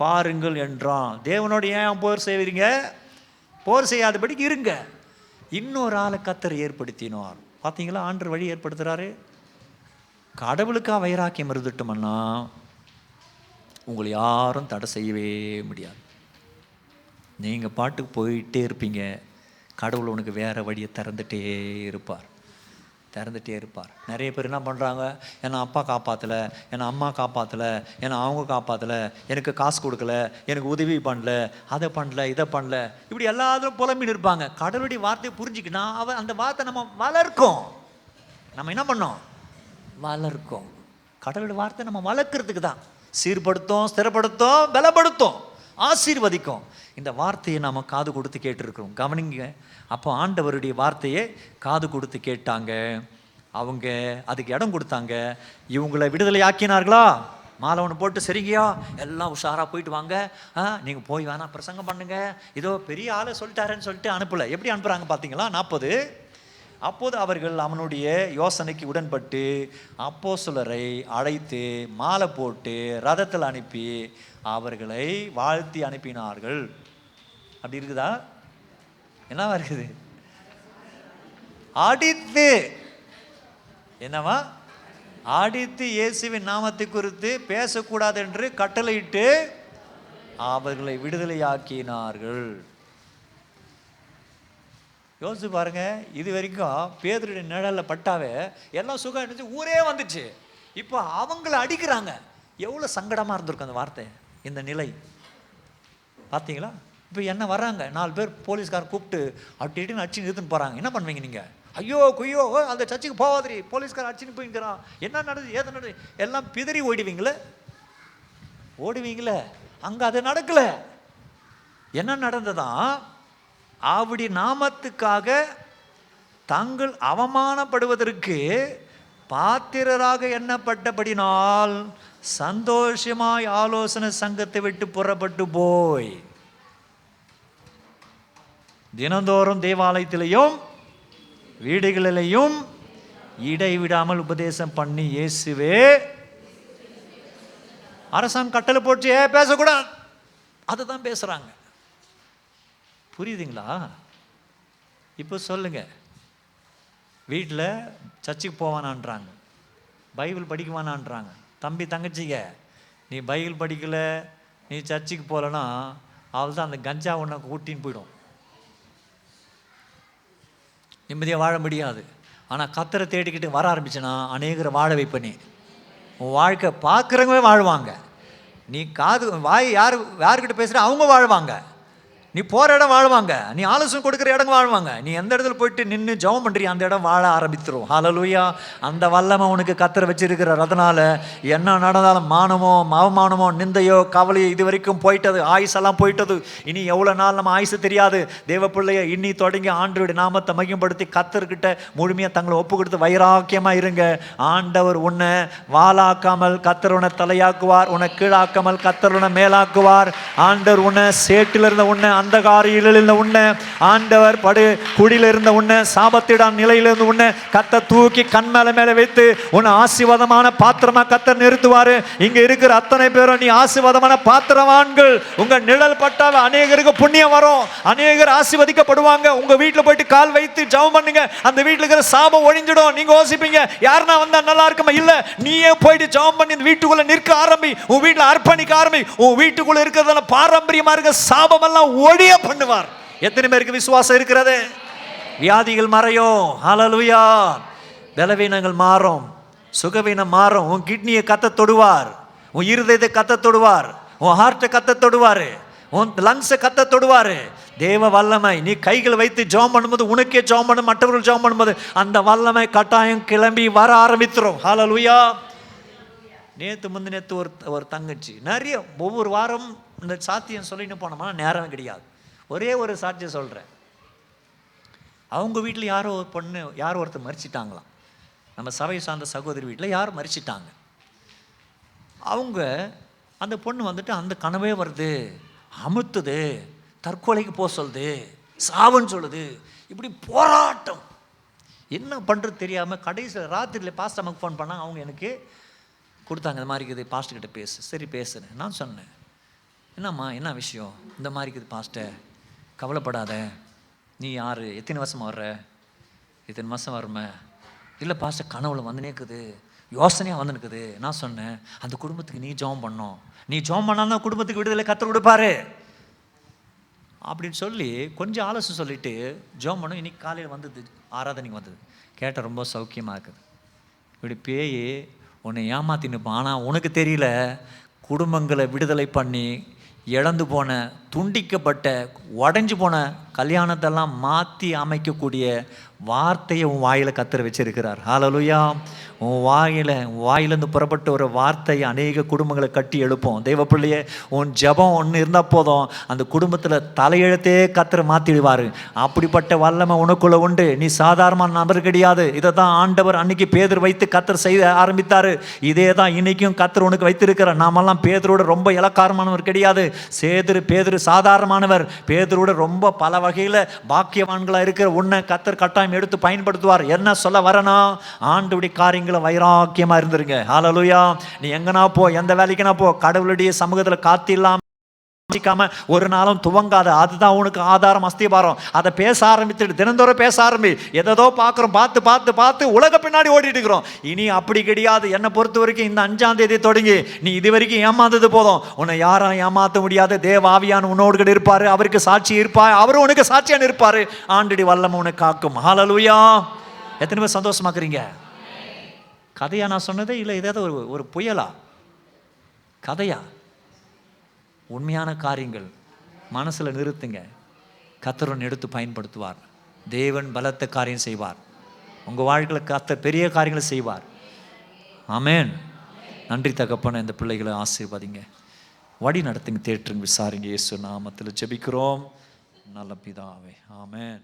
பாருங்கள் என்றான். தேவனோடு ஏன் போர் செய்வீங்க? போர் செய்யாதபடிக்கு இருங்க. இன்னொரு ஆளை கர்த்தர் ஏற்படுத்தினார். பார்த்தீங்களா, ஆண்டவர் வழி ஏற்படுத்துகிறாரு. கடவுளுக்காக வைராக்கியம் இருந்துட்டோம்னா உங்களை யாரும் தடை செய்யவே முடியாது. நீங்கள் பாட்டுக்கு போயிட்டே இருப்பீங்க. கடவுள் உனக்கு வேறு வழியை திறந்துட்டே இருப்பார். நிறைய பேர் என்ன பண்ணுறாங்க, என்னை அப்பா காப்பாற்றலை, என்னை அம்மா காப்பாற்றலை, என்னை அவங்க காப்பாற்றலை, எனக்கு காசு கொடுக்கல, எனக்கு உதவி பண்ணல, அதை பண்ணல, இதை பண்ணல, இப்படி எல்லாரும் புலம்பின்னு இருப்பாங்க. கடவுளுடைய வார்த்தையை புரிஞ்சுக்கினா அந்த வார்த்தை நம்ம வளர்க்கும். நம்ம என்ன பண்ணோம்? வளர்க்கும். கடவுளுடைய வார்த்தை நம்ம வளர்க்குறதுக்கு தான். சீர்படுத்தும், ஸ்திரப்படுத்தும், பலப்படுத்தும், ஆசீர்வதிக்கும். இந்த வார்த்தையை நாம் காது கொடுத்து கேட்டுருக்கிறோம். கவனிங்க. அப்போ ஆண்டவருடைய வார்த்தையை காது கொடுத்து கேட்டாங்க. அவங்க அதுக்கு இடம் கொடுத்தாங்க. இவங்களை விடுதலை ஆக்கினார்களா? மாலை ஒன்று போட்டு சரிங்கயா எல்லாம் உஷாராக போயிட்டு வாங்க, நீங்கள் போய் வேணா பிரசங்கம் பண்ணுங்க, இதோ பெரிய ஆளை சொல்லிட்டாருன்னு சொல்லிட்டு அனுப்பலை. எப்படி அனுப்புகிறாங்க பார்த்தீங்களா? 40. அப்போது அவர்கள் அவனுடைய யோசனைக்கு உடன்பட்டு அப்போஸ்தலரை அழைத்து மாலை போட்டு ரதத்தில் அனுப்பி அவர்களை வாழ்த்தி அனுப்பினார்கள். அப்படி இருக்குதா? என்னவா இருக்குது? அடித்து, என்னவா? அடித்து இயேசுவின் நாமத்தை குறித்து பேசக்கூடாது என்று கட்டளையிட்டு அவர்களை விடுதலையாக்கினார்கள். யோசிச்சு பாருங்க. இது வரைக்கும் பேதுருடைய நிழலில் பட்டாவே எல்லாம் சுகம் இருந்துச்சு, ஊரே வந்துச்சு. இப்போ அவங்கள அடிக்கிறாங்க. எவ்வளோ சங்கடமாக இருந்திருக்கும் அந்த வார்த்தை, இந்த நிலை. பார்த்தீங்களா? இப்போ என்ன வர்றாங்க 4 பேர் போலீஸ்காரன் கூப்பிட்டு அட்டின்னு அடிச்சுன்னு இழுத்துன்னு போகிறாங்க. என்ன பண்ணுவீங்க நீங்கள்? ஐயோ குய்யோ அந்த சர்ச்சுக்கு போவாதிரி, போலீஸ்காரன் அடிச்சுன்னு போய்க்கிறான், என்ன நடக்குது ஏது நடக்குது எல்லாம் பிதறி ஓடுவீங்களே. அங்கே அது நடக்கலை. என்ன நடந்ததான்? அவருடைய நாமத்துக்காக தாங்கள் அவமானப்படுவதற்கு பாத்திரராக எண்ணப்பட்டபடினால் சந்தோஷமாய் ஆலோசனை சங்கத்தை விட்டு புறப்பட்டு போய் தினந்தோறும் தேவாலயத்திலையும் வீடுகளிலையும் இடைவிடாமல் உபதேசம் பண்ணி இயேசுவே அரசாங்கம் கட்டளை போட்டு பேசக்கூடாது, அதுதான் பேசுறாங்க. புரியுதுங்களா? இப்போ சொல்லுங்க, வீட்டில் சர்ச்சுக்கு போவானான்றாங்க, பைபிள் படிக்குவானான்றாங்க. தம்பி தங்கச்சிங்க, நீ பைபிள் படிக்கலை, நீ சர்ச்சுக்கு போகலன்னா அவள் தான் அந்த கஞ்சா ஒன்றை கூட்டின்னு போயிடும். நிம்மதியாக வாழ முடியாது. ஆனால் கர்த்தரை தேடிக்கிட்டு வர ஆரம்பிச்சேன்னா அநேகரை வாழ வைப்பனே. உன் வாழ்க்கை பார்க்குறவங்க வாழ்வாங்க. நீ காது வாய் யாருக்கிட்ட பேசுகிற அவங்க வாழ்வாங்க. நீ போகிற இடம் வாழ்வாங்க. நீ ஆலோசனை கொடுக்குற இடம் வாழ்வாங்க. நீ எந்த இடத்துல போயிட்டு நின்று ஜெபம் பண்ணுறிய அந்த இடம் வாழ ஆரம்பித்துரும். ஹல்லேலூயா. அந்த வல்லமை உனக்கு கர்த்தர் வச்சிருக்கிறார். அதனால் என்ன நடந்தாலும் மானமோ அவமானமோ நிந்தையோ கவலையோ இது வரைக்கும் போயிட்டது. ஆயுசெல்லாம் போயிட்டது. இனி எவ்வளோ நாள் நம்ம ஆயுசு தெரியாது. தேவ பிள்ளைய இன்னி தொடங்கி ஆண்டவருடைய நாமத்தை மையப்படுத்தி கர்த்தர்கிட்ட முழுமையாக தங்களை ஒப்பு கொடுத்து வைராக்கியமாக இருங்க. ஆண்டவர் உன்னை வாளாக்காமல் கர்த்தர் உன்னை தலையாக்குவார். உன்னை கீழாக்காமல் கர்த்தர் உன்னை மேலாக்குவார். ஆண்டவர் உன்னை சேட்டில் இருந்த உன்னை அந்த காரியில் இருந்த உன்னை ஆண்டவர் குடியில் இருந்த உன்னை சாபத்திடான் நிலையிலிருந்து உன்னை கர்த்தர் தூக்கி கண் மேல வைத்து உன்னை ஆசீர்வாதமான பாத்திரமா கர்த்தர் நிறுத்துவாரு. இங்க இருக்கிற அத்தனை பேரும் நீ ஆசீர்வாதமான பாத்திரவான்கள். உங்க நிழல் பட்டால் அநேகருக்கு புண்ணியம் வரும், அநேகர் ஆசீர்வதிக்கப்படுவாங்க. உங்க வீட்டில் போயிட்டு கால் வைத்து ஜெபம் பண்ணுங்க, அந்த வீட்டில் இருக்கிற சாபம் ஒழிஞ்சிடும். நீங்க யோசிப்பீங்க, யாருன்னா வந்தா நல்லா இருக்குமா? இல்ல, நீயே போயிட்டு ஜெபம் பண்ணி இந்த வீட்டுக்குள்ள நிற்க ஆரம்பி, உன் வீட்டில் அர்ப்பணிக்க ஆரம்பி. உன் வீட்டுக்குள்ள இருக்கிறதால பாரம்பரியமா இருக்க சாபம் எல்லாம் ஒழிய பண்ணுவார். எத்தனை பேருக்கு விசுவாசம் இருக்கிறது? வியாதிகள் மறையும். ஹல்லேலூயா. பலவீனங்கள் மாறும், சுகவீனம் மாறும். உன் கிட்னியை கத்த தொடுவார், உன் இருதயத்தை கத்த தொடுவார், உன் ஹார்ட்டை கத்த தொடுவார், உன் லங்ஸை கத்த தொடுவார். தேவ வல்லமை. நீ கைகளை வைத்து ஜெபம் பண்ணும்போது, உனக்கே ஜெபம் பண்ணும், மற்றவர்கள் ஜெபம் பண்ணும்போது அந்த வல்லமை கட்டாயம் கிளம்பி வர ஆரம்பித்துரும். ஹல்லேலூயா. நேற்று ஒரு தங்கச்சி நிறைய ஒவ்வொரு வாரம் இந்த சாத்தியம் சொல்லிட்டு போனோம்னா நேரம் கிடையாது. ஒரே ஒரு சாட்சியம் சொல்கிறேன். அவங்க வீட்டில் யாரோ ஒருத்தர் மரிச்சிட்டாங்களாம். நம்ம சபை சார்ந்த சகோதரி வீட்டில் யாரும் மரிச்சிட்டாங்க. அவங்க அந்த பொண்ணு வந்துட்டு அந்த கனவே வருது, அமுத்துது, தற்கொலைக்கு போக சொல்லுது, சாவுன்னு சொல்லுது. இப்படி போராட்டம் என்ன பண்ணுறது தெரியாமல் கடைசியில் ராத்திரியில் பாஸ்டர் நமக்கு ஃபோன் பண்ணால் அவங்க எனக்கு கொடுத்தாங்க. இந்த மாதிரி இருக்குது, பாஸ்டர்கிட்ட பேசு. சரி பேசுகிறேன். நான் சொன்னேன், என்னம்மா என்ன விஷயம்? இந்த மாதிரி இருக்குது பாஸ்டர், கவலைப்படாத. நீ யார், எத்தனை வருஷமாக வர்ற? இத்தனை மாதம் வருமே. இல்லை பாஸ்டர் கனவுல வந்து நிற்குது, யோசனையாக வந்து நிற்குது. நான் சொன்னேன், அந்த குடும்பத்துக்கு நீ ஜெபம் பண்ணோம். நீ ஜெபம் பண்ணாலும் குடும்பத்துக்கு விடுதலை கர்த்தர் கொடுப்பாரு அப்படின்னு சொல்லி கொஞ்சம் ஆலோசனை சொல்லிவிட்டு ஜெபம் பண்ணோம். இன்றைக்கி காலையில் வந்தது, ஆராதனைக்கு வந்தது. கேட்டால் ரொம்ப சௌக்கியமாக இருக்குது. இப்படி பேய் உன்னை ஏமாத்தினுப்பான். ஆனால் உனக்கு தெரியல, குடும்பங்களை விடுதலை பண்ணி இழந்து போன, துண்டிக்கப்பட்ட, உடஞ்சி போன கல்யாணத்தெல்லாம் மாற்றி அமைக்கக்கூடிய வார்த்தையை உன் வாயில் கர்த்தர் வச்சிருக்கிறார். ஹல்லேலூயா. உன் வாயிலேருந்து புறப்பட்ட ஒரு வார்த்தையை அநேக குடும்பங்களை கட்டி எழுப்போம். தெய்வ பிள்ளையே, உன் ஜெபம் ஒன்று இருந்தால் போதும், அந்த குடும்பத்தில் தலையெழுத்தே கர்த்தர் மாற்றிடுவார். அப்படிப்பட்ட வல்லமை உனக்குள்ளே உண்டு. நீ சாதாரணமான நபர் கிடையாது. இதை தான் ஆண்டவர் அன்னைக்கு பேதுரு வைத்து கர்த்தர் செய்ய ஆரம்பித்தார். இதே தான் இன்றைக்கும் கர்த்தர் உனக்கு வைத்திருக்கிறார். நாமெல்லாம் பேதுருவோட ரொம்ப இலக்காரமானவர் கிடையாது. பேதுரு சாதாரணமானவர். பேதுருவோட ரொம்ப பல வகையில் பாக்கியவான்களாக இருக்கிற உன்னை கர்த்தர் கட்டாயம் எடுத்து பயன்படுத்துவார். என்ன சொல்ல வரணும்? ஆண்டவருடைய காரியங்களை வைராக்கியமா இருந்துருங்க. ஹல்லேலூயா. நீ எங்கனா போ, எந்த வேலைக்குனா போ, கடவுளுடைய சமூகத்தில் காத்தில்லாம ஒரு நாளும் துவங்காத. அதுதான் உனக்கு ஆதாரம், அஸ்திபாரம். அதை பேச ஆரம்பித்துட்டு தினந்தோறும் பேச ஆரம்பி. எதோ பார்க்குறோம், பார்த்து உலக பின்னாடி ஓடிட்டு இருக்கிறோம். இனி அப்படி கிடையாது. என்னை பொறுத்த வரைக்கும் இந்த 5ஆம் தேதி தொடங்கி நீ இது வரைக்கும் ஏமாந்தது போதும். உன்னை யாரும் ஏமாற்ற முடியாது. தேவ ஆவியான உன்னோடு கூட இருப்பாரு. அவருக்கு சாட்சி இருப்பார். அவரும் உனக்கு சாட்சியான இருப்பாரு. ஆண்டடி வல்லமை உனக்கு காக்கும். ஹல்லேலூயா. எத்தனை பேர் சந்தோஷமாக்குறீங்க? கதையா நான் சொன்னதே இல்லை, ஏதாவது ஒரு புயலா? கதையா? உண்மையான காரியங்கள் மனசில் நிறுத்துங்க. கர்த்தர் எடுத்து பயன்படுத்துவார். தேவன் பலத்த காரியம் செய்வார். உங்கள் வாழ்க்கையில் கர்த்தர் பெரிய காரியங்களை செய்வார். ஆமென். நன்றி தகப்பன. இந்த பிள்ளைகளை ஆசீர்வதிங்க, வழி நடத்துங்க, தேற்றுங்க, விசாரிங்க. இயேசு நாமத்தில் ஜெபிக்கிறோம் நல்ல பிதாவே. ஆமென்.